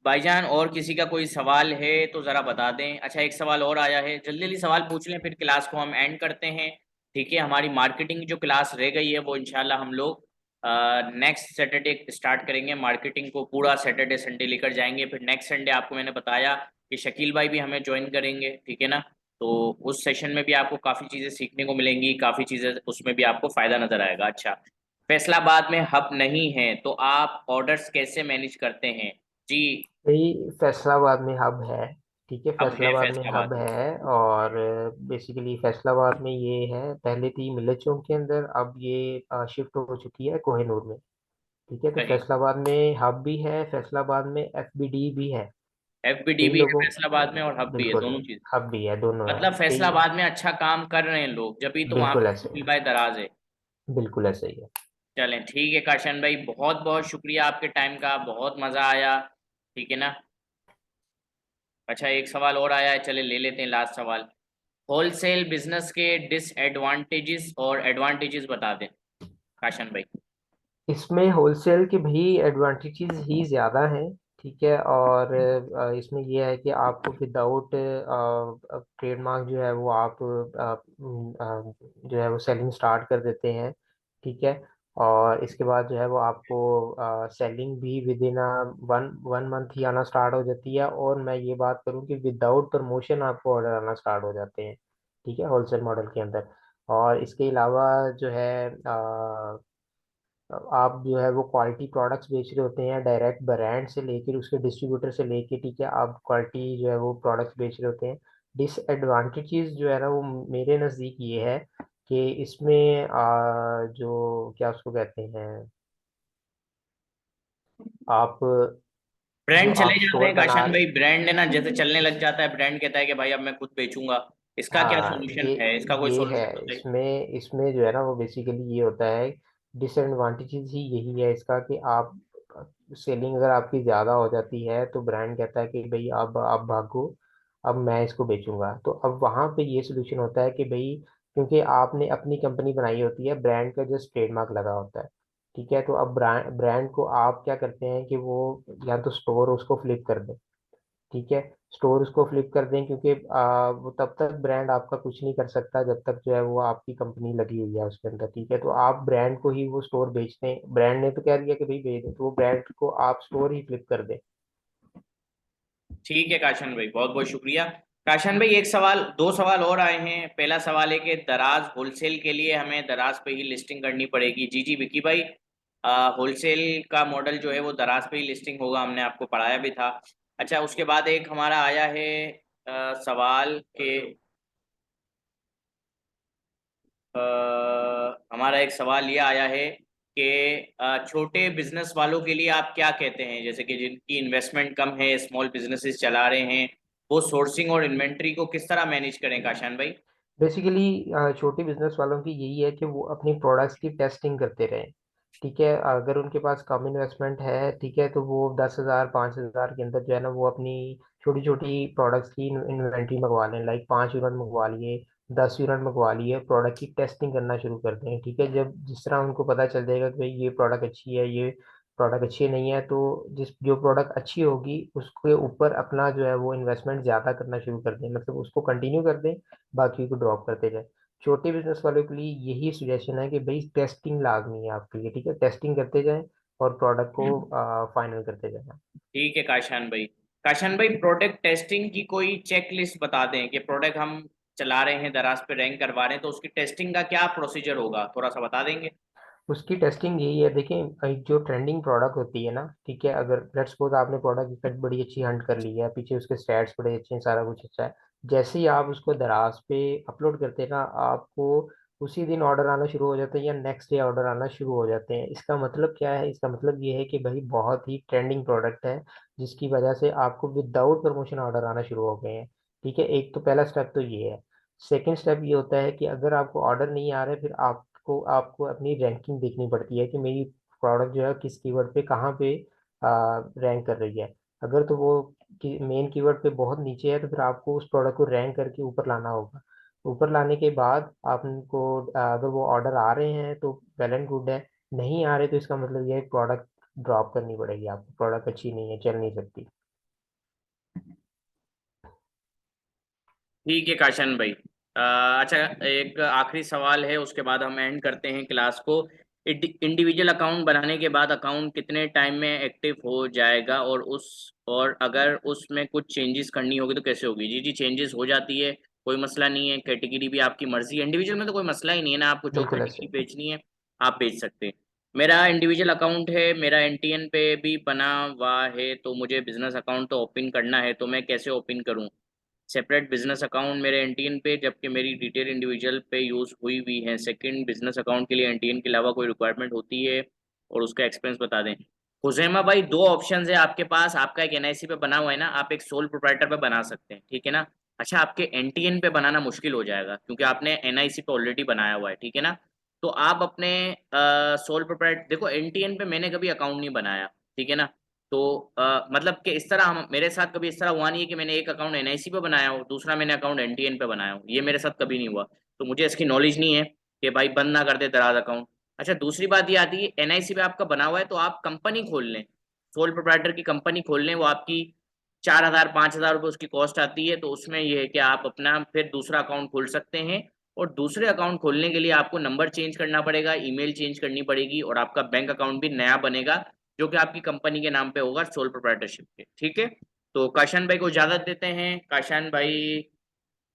भाईजान और किसी का कोई सवाल है तो जरा बता दें। अच्छा, एक सवाल और आया है, जल्दी जल्दी सवाल पूछ लें फिर क्लास को हम एंड करते हैं। ठीक है, हमारी मार्केटिंग जो क्लास रह गई है वो इंशाल्लाह हम लोग नेक्स्ट सैटरडे स्टार्ट करेंगे। मार्केटिंग को पूरा सैटरडे संडे लेकर जाएंगे। फिर नेक्स्ट संडे आपको मैंने बताया कि शकील भाई भी हमें ज्वाइन करेंगे, ठीक है ना। तो उस सेशन में भी आपको काफ़ी चीज़ें सीखने को मिलेंगी, काफ़ी चीज़ें उसमें भी आपको फ़ायदा नज़र आएगा। अच्छा, फैसलाबाद में हब नहीं है तो आप ऑर्डर्स कैसे मैनेज करते हैं? जी। भाई फैसलाबाद में हब है, ठीक है, हब है फैसलाबाद में हब फैसलाबाद में। है। और बेसिकली फैसलाबाद में ये है, पहले थी मिलेट चौक के अंदर, अब ये शिफ्ट हो चुकी है कोहिनूर में। ठीक है, तो सही। फैसलाबाद में हब भी है, फैसलाबाद में एफबीडी भी है। एफबीडी कई भी है लोगों, फैसलाबाद में और हब भी है, बिल्कुल दोनों चीज। हब भी है, दोनों है। मतलब कई, फैसलाबाद में अच्छा काम कर रहे हैं लोग, जब भी तो वहां बिल्कुल पे ऐसे ही शकील है, भाई दराज है। बिल्कुल ऐसे ही है। चलें ठीक है काशन भाई, बहुत बहुत शुक्रिया आपके टाइम का, बहुत मजा आया। ठीक है ना। अच्छा, एक सवाल और आया है, चले ले लेते हैं लास्ट सवाल। होलसेल बिजनेस के डिसएडवांटेजेस और एडवांटेजेस बता दें काशन भाई। इसमें होलसेल के भाई एडवांटेजेस ही ज़्यादा हैं। ठीक है, और इसमें ये है कि आपको विदाउट ट्रेडमार्क जो है वो आप जो है वो सेलिंग स्टार्ट कर देते हैं। ठीक है, और इसके बाद जो है वो आपको सेलिंग भी within one one month ही आना स्टार्ट हो जाती है। और मैं ये बात करूं कि विदाउट प्रमोशन आपको ऑर्डर आना स्टार्ट हो जाते हैं। ठीक है, होलसेल मॉडल के अंदर। और इसके अलावा जो है आप जो है वो क्वालिटी प्रोडक्ट्स बेच रहे होते हैं, डायरेक्ट ब्रांड से लेकर उसके डिस्ट्रीब्यूटर से लेके, ठीक है, आप क्वालिटी जो है वो प्रोडक्ट्स बेच रहे होते हैं। डिसएडवांटेजेस जो है ना वो मेरे नज़दीक ये है कि इसमें जो क्या उसको कहते हैं, आप जो ब्रांड चले आप जाते स्टोर हैं बना काशन रहे, भाई, ब्रांड है ना जैसे चलने लग जाता है, ब्रांड कहता है कि भाई अब मैं खुद बेचूंगा। इसका क्या हाँ सॉल्यूशन है? इसका कोई ये है, सॉल्यूशन बताइए। इसमें इसमें जो है ना वो बेसिकली ये होता है, डिसएडवांटेजेस ही यही है इसका कि आप सेलिंग अगर आपकी ज़्यादा हो जाती है तो ब्रांड कहता है कि भाई अब आप भागो, अब मैं इसको बेचूंगा। तो अब वहाँ पे ये सोल्यूशन होता है कि भाई, क्योंकि आपने अपनी कंपनी बनाई होती है, ब्रांड का जस्ट ट्रेडमार्क लगा होता है। ठीक है, तो अब ब्रांड ब्रांड को आप क्या करते हैं कि वो या तो स्टोर उसको फ्लिप कर दें। ठीक है, स्टोर उसको फ्लिप कर दें, क्योंकि वो तब तक ब्रांड आपका कुछ नहीं कर सकता जब तक जो है वो आपकी कंपनी लगी हुई है उसके अंदर। ठीक है, तो आप ब्रांड को ही वो स्टोर बेचते हैं, ब्रांड ने तो कह दिया कि भाई बेच दे, तो वो ब्रांड को आप स्टोर ही फ्लिप कर दें। ठीक है काशन भाई, बहुत बहुत शुक्रिया। काशन भाई, एक सवाल, दो सवाल और आए हैं। पहला सवाल है कि दराज होलसेल के लिए हमें दराज पे ही लिस्टिंग करनी पड़ेगी? जी जी विकी भाई, होलसेल का मॉडल जो है वो दराज पे ही लिस्टिंग होगा, हमने आपको पढ़ाया भी था। अच्छा, उसके बाद एक हमारा आया है सवाल के हमारा एक सवाल ये आया है कि छोटे बिजनेस वालों के लिए आप क्या कहते हैं, जैसे कि जिनकी इन्वेस्टमेंट कम है, स्मॉल बिजनेसेस चला रहे हैं, वो सोर्सिंग और इन्वेंट्री को किस तरह मैनेज करें काशान भाई? बेसिकली छोटे बिजनेस वालों की यही है कि वो अपनी प्रोडक्ट्स की टेस्टिंग करते रहें। ठीक है, अगर उनके पास कम इन्वेस्टमेंट है, ठीक है, तो वो 10,000 5,000 के अंदर जो है ना वो अपनी छोटी छोटी प्रोडक्ट्स की इन्वेंट्री मंगवा लें, लाइक 5 यूनिट मंगवा लिए, 10 यूनिट मंगवा लिए, प्रोडक्ट की टेस्टिंग करना शुरू कर दें। ठीक है, जब जिस तरह उनको पता चल जाएगा कि भाई ये प्रोडक्ट अच्छी है, ये प्रोडक्ट अच्छी नहीं है, तो जिस जो प्रोडक्ट अच्छी होगी उसके ऊपर अपना जो है वो इन्वेस्टमेंट ज़्यादा करना शुरू कर दें, मतलब उसको कंटिन्यू कर दें, बाकी को ड्रॉप करते जाए। छोटे बिजनेस वालों के लिए यही सजेशन है कि भाई टेस्टिंग लाजमी है आपके लिए। ठीक है, टेस्टिंग करते जाएं और प्रोडक्ट को फाइनल करते जाएं। ठीक है काशान भाई। काशान भाई, प्रोडक्ट टेस्टिंग की कोई चेक लिस्ट बता दें कि प्रोडक्ट हम चला रहे हैं, दराज पे रैंक करवा रहे हैं, तो उसकी टेस्टिंग का क्या प्रोसीजर होगा, थोड़ा सा बता देंगे? उसकी टेस्टिंग यही है, देखिए, एक जो ट्रेंडिंग प्रोडक्ट होती है ना, ठीक है, अगर लेट्स सपोज आपने प्रोडक्ट की बड़ी अच्छी हंट कर ली है, पीछे उसके स्टैट्स बड़े अच्छे हैं, सारा कुछ अच्छा है, जैसे ही आप उसको दराज पे अपलोड करते हैं ना, आपको उसी दिन ऑर्डर आना शुरू हो जाते हैं या नेक्स्ट डे ऑर्डर आना शुरू हो जाते हैं। इसका मतलब क्या है? इसका मतलब ये है कि भाई बहुत ही ट्रेंडिंग प्रोडक्ट है, जिसकी वजह से आपको विदाउट प्रमोशन ऑर्डर आना शुरू हो गए हैं। ठीक है, एक तो पहला स्टेप तो ये है। सेकेंड स्टेप ये होता है कि अगर आपको ऑर्डर नहीं आ रहे, फिर आपको आपको अपनी रैंकिंग देखनी पड़ती है कि मेरी प्रोडक्ट जो है किस कीवर्ड पे कहाँ पे रैंक कर रही है। अगर तो वो मेन कीवर्ड पे बहुत नीचे है, तो फिर आपको उस प्रोडक्ट को रैंक करके ऊपर लाना होगा। ऊपर लाने के बाद आपको अगर वो ऑर्डर आ रहे हैं तो वेल एंड गुड है, नहीं आ रहे तो इसका मतलब ये है प्रोडक्ट ड्रॉप करनी पड़ेगी आपको, प्रोडक्ट अच्छी नहीं है, चल नहीं सकती। ठीक है काशन भाई। अच्छा, एक आखिरी सवाल है, उसके बाद हम एंड करते हैं क्लास को। इंडिविजुअल अकाउंट बनाने के बाद अकाउंट कितने टाइम में एक्टिव हो जाएगा, और अगर उसमें कुछ चेंजेस करनी होगी तो कैसे होगी? जी जी, चेंजेस हो जाती है, कोई मसला नहीं है। कैटेगरी भी आपकी मर्जी है, इंडिविजुअल में तो कोई मसला ही नहीं है ना, आपको जो बिल्कुल कैटेगरी ऐसे। बेचनी है आप बेच सकते हैं। मेरा इंडिविजुअल अकाउंट है, मेरा एनटीएन पे भी बना हुआ है, तो मुझे बिजनेस अकाउंट तो ओपन करना है, तो मैं कैसे ओपन करूं सेपरेट बिजनेस अकाउंट मेरे एनटीएन पे, जबकि मेरी डिटेल इंडिविजुअल पे यूज हुई हुई है? सेकंड, बिजनेस अकाउंट के लिए एनटीएन के अलावा कोई रिक्वायरमेंट होती है, और उसका एक्सपेंस बता दें। हुजैमा भाई, दो ऑप्शंस है आपके पास। आपका एक एनआईसी पे बना हुआ है ना, आप एक सोल प्रोप्राइटर पे बना सकते हैं, ठीक है ना। अच्छा, आपके एनटीएन पे बनाना मुश्किल हो जाएगा क्योंकि आपने एनआईसी पे ऑलरेडी बनाया हुआ है, ठीक है ना। तो आप अपने सोल प्रोप्राइटर, देखो एनटीएन पे मैंने कभी अकाउंट नहीं बनाया, ठीक है ना। तो मतलब कि इस तरह हम, मेरे साथ कभी इस तरह हुआ नहीं है कि मैंने एक अकाउंट एनआईसी पे बनाया हो, दूसरा मैंने अकाउंट एनटीएन पे बनाया हो, ये मेरे साथ कभी नहीं हुआ। तो मुझे इसकी नॉलेज नहीं है कि भाई बंद ना कर दे दराज अकाउंट। अच्छा, दूसरी बात ये आती है, एनआईसी पे आपका बना हुआ है तो आप कंपनी खोल लें, सोल प्रोप्राइटर की कंपनी खोल लें, वो आपकी 4,000 5,000 रुपये उसकी कॉस्ट आती है। तो उसमें ये है कि आप अपना फिर दूसरा अकाउंट खोल सकते हैं, और दूसरे अकाउंट खोलने के लिए आपको नंबर चेंज करना पड़ेगा, ईमेल चेंज करनी पड़ेगी, और आपका बैंक अकाउंट भी नया बनेगा, जो कि आपकी कंपनी के नाम पे होगा सोल प्रोप्राइटरशिप के, ठीक है। तो काशान भाई को इजाजत देते हैं। काशान भाई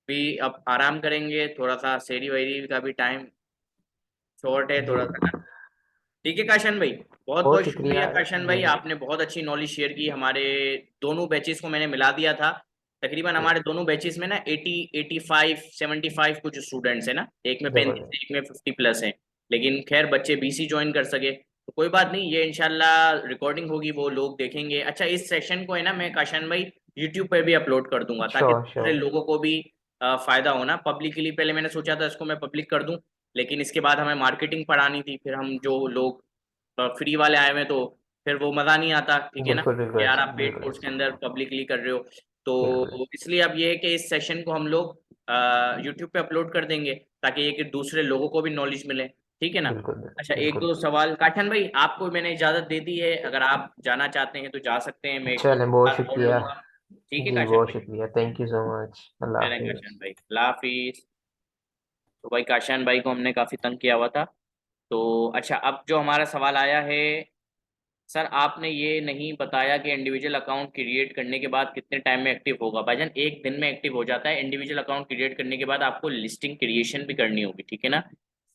भी अब आराम करेंगे, थोड़ा सा सेरी वेरी का भी टाइम शॉर्ट है जी, थोड़ा सा ना। ठीक है काशन भाई, बहुत बहुत बहुत शुक्रिया। शुक्रिया काशन जी भाई, आपने बहुत अच्छी नॉलेज शेयर की। हमारे दोनों बैचेस को मैंने मिला दिया था, तकरीबन जी, हमारे दोनों बैचेस में ना 80 85 75 कुछ स्टूडेंट्स है ना, एक में 35 जबरदस्त। एक में 50 प्लस है। लेकिन खैर बच्चे बीसी ज्वाइन कर सके तो कोई बात नहीं, ये इंशाल्लाह रिकॉर्डिंग होगी, वो लोग देखेंगे। अच्छा, इस सेशन को है ना मैं काशन भाई यूट्यूब पे भी अपलोड कर दूंगा, ताकि श्योर दूसरे श्योर। लोगों को भी फायदा हो ना। पब्लिकली पहले मैंने सोचा था इसको मैं पब्लिक कर दूं, लेकिन इसके बाद हमें मार्केटिंग पढ़ानी थी, फिर हम जो लोग फ्री वाले आए हुए तो फिर वो मज़ा नहीं आता, ठीक है ना। बिल्कुल बिल्कुल यार ऐसे, आप पेड बिल्कुल कोर्स के ऐसे। अंदर पब्लिकली कर रहे हो, बिल्कुल तो ऐसे। इसलिए अब ये है कि इस सेशन को हम लोग यूट्यूब पे अपलोड कर देंगे, ताकि ये कि दूसरे लोगों को भी नॉलेज मिले, ठीक है ना। बिल्कुल अच्छा, एक बिल्कुल। दो सवाल काठन भाई, आपको मैंने इजाज़त दे दी है, अगर आप जाना चाहते हैं तो जा सकते हैं, मैं एक दो चलें, बहुत सवाल और शुक्रिया। लूंगा। ठीक है जी, काशन बहुत भाई। शुक्रिया, थैंक यू सो मच, अल्लाह चलें हाफिज़। काशन भाई, अल्लाह हाफिज। तो भाई काशान भाई को हमने काफ़ी तंग किया हुआ था। तो अच्छा, अब जो हमारा सवाल आया है, सर आपने ये नहीं बताया कि इंडिविजुअल अकाउंट क्रिएट करने के बाद कितने टाइम में एक्टिव होगा। भाईजान, एक दिन में एक्टिव हो जाता है। इंडिविजुअल अकाउंट क्रिएट करने के बाद आपको लिस्टिंग क्रिएशन भी करनी होगी, ठीक है ना।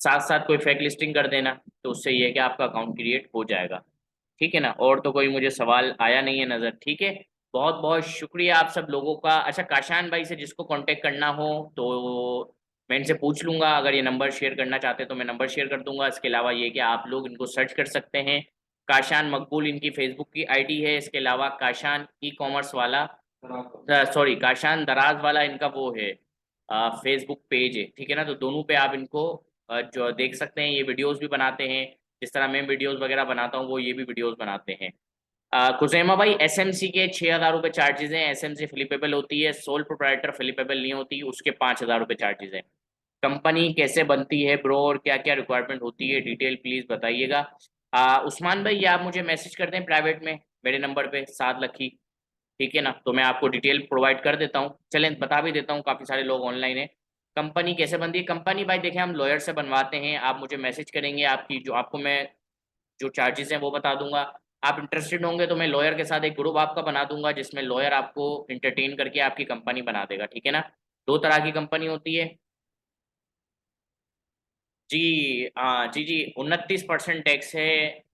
साथ साथ कोई फेक लिस्टिंग कर देना, तो उससे ये है कि आपका अकाउंट क्रिएट हो जाएगा, ठीक है ना। और तो कोई मुझे सवाल आया नहीं है नज़र, ठीक है। बहुत बहुत शुक्रिया आप सब लोगों का। अच्छा, काशान भाई से जिसको कांटेक्ट करना हो तो मैं इनसे पूछ लूंगा, अगर ये नंबर शेयर करना चाहते हैं तो मैं नंबर शेयर कर दूंगा। इसके अलावा ये कि आप लोग इनको सर्च कर सकते हैं, काशान मकबूल इनकी फेसबुक की आईडी है। इसके अलावा काशान ई कॉमर्स वाला, सॉरी काशान दराज वाला इनका वो है फेसबुक पेज है, ठीक है ना। तो दोनों पे आप इनको जो देख सकते हैं। ये वीडियोस भी बनाते हैं, जिस तरह मैं वीडियोस वगैरह बनाता हूँ वो ये भी वीडियोस बनाते हैं। खुजैमा भाई, एसएमसी के 6,000 रुपये चार्जेस हैं, एसएमसी फ्लिपेबल होती है, सोल प्रोप्राइटर फ्लिपेबल नहीं होती, उसके 5,000 रुपये चार्जेस हैं। कंपनी कैसे बनती है ब्रो, और क्या क्या रिक्वायरमेंट होती है, डिटेल प्लीज बताइएगा। उस्मान भाई, ये आप मुझे मैसेज कर दें प्राइवेट में मेरे नंबर पे 7 लखी, ठीक है ना, तो मैं आपको डिटेल प्रोवाइड कर देता हूँ। चलें, बता भी देता हूँ, काफ़ी सारे लोग ऑनलाइन है। कंपनी कैसे बनती है? कंपनी भाई देखें, हम लॉयर से बनवाते हैं, आप मुझे मैसेज करेंगे, आपकी जो आपको मैं जो चार्जेस हैं वो बता दूंगा। आप इंटरेस्टेड होंगे तो मैं लॉयर के साथ एक ग्रुप आपका बना दूंगा, जिसमें लॉयर आपको इंटरटेन करके आपकी कंपनी बना देगा, ठीक है ना। दो तरह की कंपनी होती है। जी, हाँ जी जी, 29% टैक्स है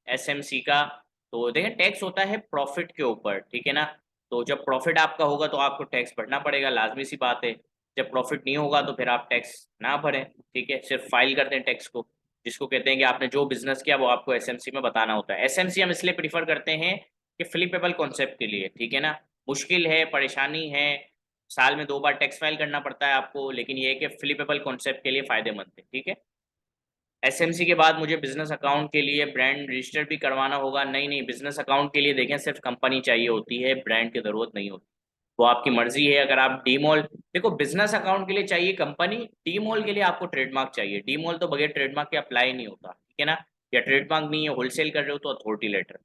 एसएमसी का। तो देखें, टैक्स होता है प्रॉफिट के ऊपर, ठीक है ना। तो जब प्रॉफिट आपका होगा तो आपको टैक्स भरना पड़ेगा, लाजमी सी बात है। जब प्रॉफिट नहीं होगा तो फिर आप टैक्स ना भरें, ठीक है, सिर्फ फाइल कर दें टैक्स को, जिसको कहते हैं कि आपने जो बिजनेस किया वो आपको एसएमसी में बताना होता है। एसएमसी हम इसलिए प्रीफर करते हैं कि फ्लिपेबल कॉन्सेप्ट के लिए, ठीक है ना। मुश्किल है, परेशानी है, साल में 2 बार टैक्स फाइल करना पड़ता है आपको, लेकिन ये है कि फ्लिपेबल कॉन्सेप्ट के लिए फायदेमंद है, ठीक है। एसएमसी के बाद मुझे बिजनेस अकाउंट के लिए ब्रांड रजिस्टर भी करवाना होगा? नहीं नहीं, बिजनेस अकाउंट के लिए देखें सिर्फ कंपनी चाहिए होती है, ब्रांड की जरूरत नहीं होती। वो आपकी मर्जी है, अगर आप डीमॉल, देखो बिजनेस अकाउंट के लिए चाहिए कंपनी, डीमॉल के लिए आपको ट्रेडमार्क चाहिए। डीमॉल तो बगैर ट्रेडमार्क के अप्लाई नहीं होता, ठीक है ना। या ट्रेडमार्क नहीं है, होलसेल कर रहे हो तो अथॉरिटी लेटर।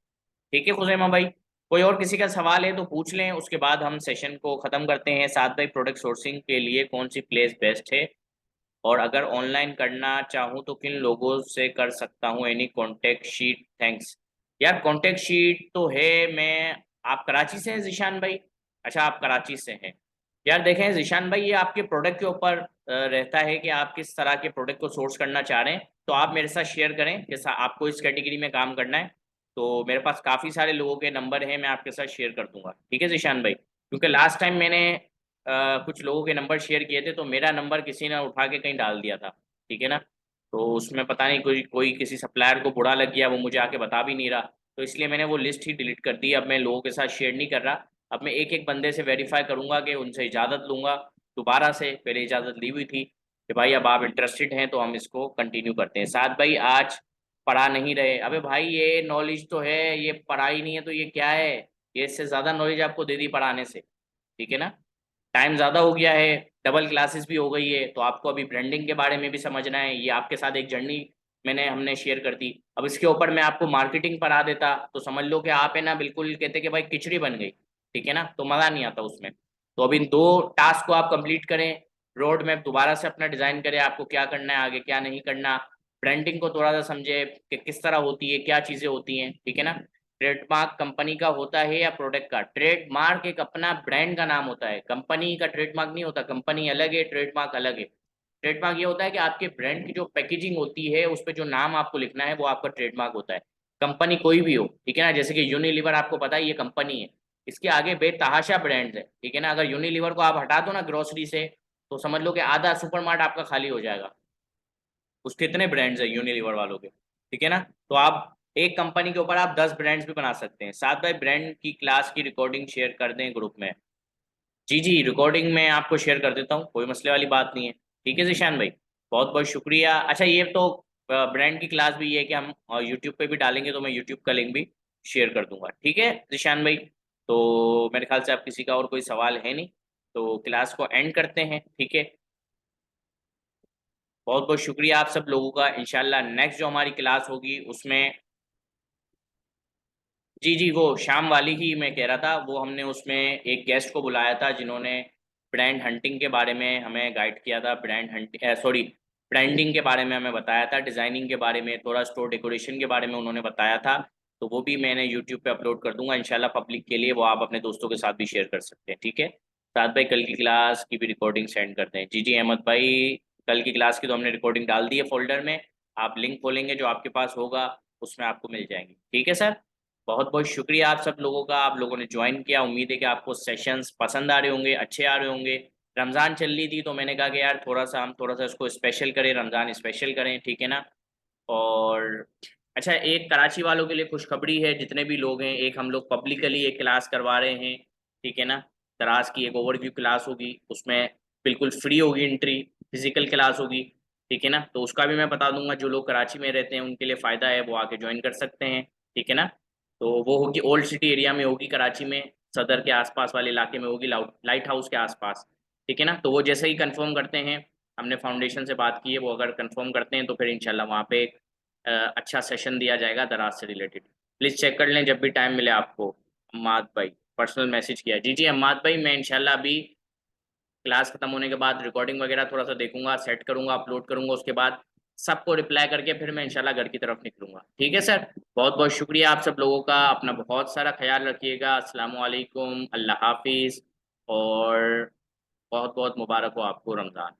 ठीक है खुजैमा भाई, कोई और किसी का सवाल है तो पूछ लें, उसके बाद हम सेशन को ख़त्म करते हैं। साथ भाई, प्रोडक्ट सोर्सिंग के लिए कौन सी प्लेस बेस्ट है, और अगर ऑनलाइन करना चाहूँ तो किन लोगों से कर सकता हूँ, एनी कॉन्टेक्ट शीट, थैंक्स। यार कॉन्टेक्ट शीट तो है, मैं, आप कराची से हैं जिशान भाई? अच्छा, आप कराची से हैं। यार देखें जिशान भाई, ये आपके प्रोडक्ट के ऊपर रहता है कि आप किस तरह के प्रोडक्ट को सोर्स करना चाह रहे हैं। तो आप मेरे साथ शेयर करें कि आपको इस कैटेगरी में काम करना है, तो मेरे पास काफ़ी सारे लोगों के नंबर हैं, मैं आपके साथ शेयर कर दूंगा। ठीक है जिशान भाई, क्योंकि लास्ट टाइम मैंने कुछ लोगों के नंबर शेयर किए थे, तो मेरा नंबर किसी ने उठा के कहीं डाल दिया था। ठीक है ना, तो उसमें पता नहीं कोई कोई किसी सप्लायर को बुरा लग गया, वो मुझे आके बता भी नहीं रहा, तो इसलिए मैंने वो लिस्ट ही डिलीट कर दी। अब मैं लोगों के साथ शेयर नहीं कर रहा। अब मैं एक एक बंदे से वेरीफाई करूंगा, कि उनसे इजाज़त लूंगा दोबारा से, पहले इजाज़त ली हुई थी कि भाई अब आप इंटरेस्टेड हैं तो हम इसको कंटिन्यू करते हैं। साथ भाई, आज पढ़ा नहीं रहे, अबे भाई ये नॉलेज तो है, ये पढ़ाई नहीं है तो ये क्या है? ये इससे ज़्यादा नॉलेज आपको दे दी पढ़ाने से। ठीक है ना, टाइम ज़्यादा हो गया है, डबल क्लासेस भी हो गई है, तो आपको अभी ब्रांडिंग के बारे में भी समझना है। ये आपके साथ एक जर्नी हमने शेयर कर दी। अब इसके ऊपर मैं आपको मार्केटिंग पढ़ा देता तो समझ लो कि आप है ना बिल्कुल कहते कि भाई खिचड़ी बन गई। ठीक है ना, तो मज़ा नहीं आता उसमें। तो अब इन दो टास्क को आप कंप्लीट करें, रोड मैप दोबारा से अपना डिज़ाइन करें, आपको क्या करना है आगे, क्या नहीं करना, ब्रांडिंग को थोड़ा सा समझे कि किस तरह होती है, क्या चीज़ें होती हैं। ठीक है ना, ट्रेडमार्क कंपनी का होता है या प्रोडक्ट का? ट्रेडमार्क एक अपना ब्रांड का नाम होता है, कंपनी का ट्रेडमार्क नहीं होता। कंपनी अलग है, ट्रेडमार्क अलग है। ट्रेडमार्क ये होता है कि आपके ब्रांड की जो पैकेजिंग होती है, उस पर जो नाम आपको लिखना है, वो आपका ट्रेडमार्क होता है। कंपनी कोई भी हो, ठीक है ना, जैसे कि यूनिलीवर, आपको पता है ये कंपनी है, इसके आगे बेतहाशा ब्रांड्स है। ठीक है ना, अगर यूनिलीवर को आप हटा दो ना ग्रोसरी से, तो समझ लो कि आधा सुपरमार्ट आपका खाली हो जाएगा। उसके इतने ब्रांड्स है यूनिलीवर वालों के। ठीक है ना, तो आप एक कंपनी के ऊपर आप 10 ब्रांड्स भी बना सकते हैं। साथ भाई, ब्रांड की क्लास की रिकॉर्डिंग शेयर कर दें ग्रुप में? जी जी, रिकॉर्डिंग मैं आपको शेयर कर देता हूँ, कोई मसले वाली बात नहीं है। ठीक है जिशान भाई, बहुत बहुत शुक्रिया। अच्छा, ये तो ब्रांड की क्लास भी ये है कि हम यूट्यूब पे भी डालेंगे, तो मैं यूट्यूब का लिंक भी शेयर कर दूंगा। ठीक है जिशान भाई, तो मेरे ख्याल से अब किसी का और कोई सवाल है नहीं, तो क्लास को एंड करते हैं। ठीक है, बहुत बहुत शुक्रिया आप सब लोगों का। इंशाल्लाह नेक्स्ट जो हमारी क्लास होगी उसमें, जी जी, वो शाम वाली ही मैं कह रहा था, वो हमने उसमें एक गेस्ट को बुलाया था जिन्होंने ब्रांड हंटिंग के बारे में हमें गाइड किया था, ब्रांड हंट सॉरी ब्रांडिंग के बारे में हमें बताया था, डिज़ाइनिंग के बारे में, थोड़ा स्टोर डेकोरेशन के बारे में उन्होंने बताया था। तो वो भी मैंने यूट्यूब पे अपलोड कर दूंगा इंशाल्लाह पब्लिक के लिए, वो आप अपने दोस्तों के साथ भी शेयर कर सकते हैं। ठीक है, साथ भाई कल की क्लास की भी रिकॉर्डिंग सेंड करते हैं। जी जी अहमद भाई, कल की क्लास की तो हमने रिकॉर्डिंग डाल दी है फोल्डर में, आप लिंक खोलेंगे जो आपके पास होगा उसमें आपको मिल जाएंगी। ठीक है सर, बहुत बहुत शुक्रिया आप सब लोगों का, आप लोगों ने ज्वाइन किया। उम्मीद है कि आपको सेशंस पसंद आ रहे होंगे, अच्छे आ रहे होंगे। रमज़ान चल रही थी तो मैंने कहा कि यार थोड़ा सा इसको स्पेशल करें, रमज़ान स्पेशल करें। ठीक है ना, और अच्छा, एक कराची वालों के लिए खुशखबरी है, जितने भी लोग हैं, एक हम लोग पब्लिकली एक क्लास करवा रहे हैं। ठीक है ना, दराज की एक ओवरव्यू क्लास होगी, उसमें बिल्कुल फ्री होगी एंट्री, फिजिकल क्लास होगी। ठीक है ना, तो उसका भी मैं बता दूंगा, जो लोग कराची में रहते हैं उनके लिए फ़ायदा है, वो आके ज्वाइन कर सकते हैं। ठीक है ना, तो वो होगी ओल्ड सिटी एरिया में होगी, कराची में सदर के आसपास वाले इलाके में होगी, लाइट हाउस के आसपास। ठीक है ना, तो वो जैसे ही कंफर्म करते हैं, हमने फाउंडेशन से बात की है, वो अगर कंफर्म करते हैं तो फिर इंशाल्लाह वहाँ पे अच्छा सेशन दिया जाएगा दराज से रिलेटेड। प्लीज़ चेक कर लें जब भी टाइम मिले आपको। अम्माद भाई पर्सनल मैसेज किया, जी जी अम्माद भाई, मैं इंशाल्लाह अभी क्लास खत्म होने के बाद रिकॉर्डिंग वगैरह थोड़ा सा देखूंगा, सेट करूंगा, अपलोड करूंगा, उसके बाद सबको रिप्लाई करके फिर मैं इंशाल्लाह घर की तरफ निकलूंगा। ठीक है सर, बहुत बहुत शुक्रिया आप सब लोगों का, अपना बहुत सारा ख्याल रखिएगा। अस्सलाम वालेकुम, अल्लाह हाफिज़, और बहुत बहुत मुबारक हो आपको रमज़ान।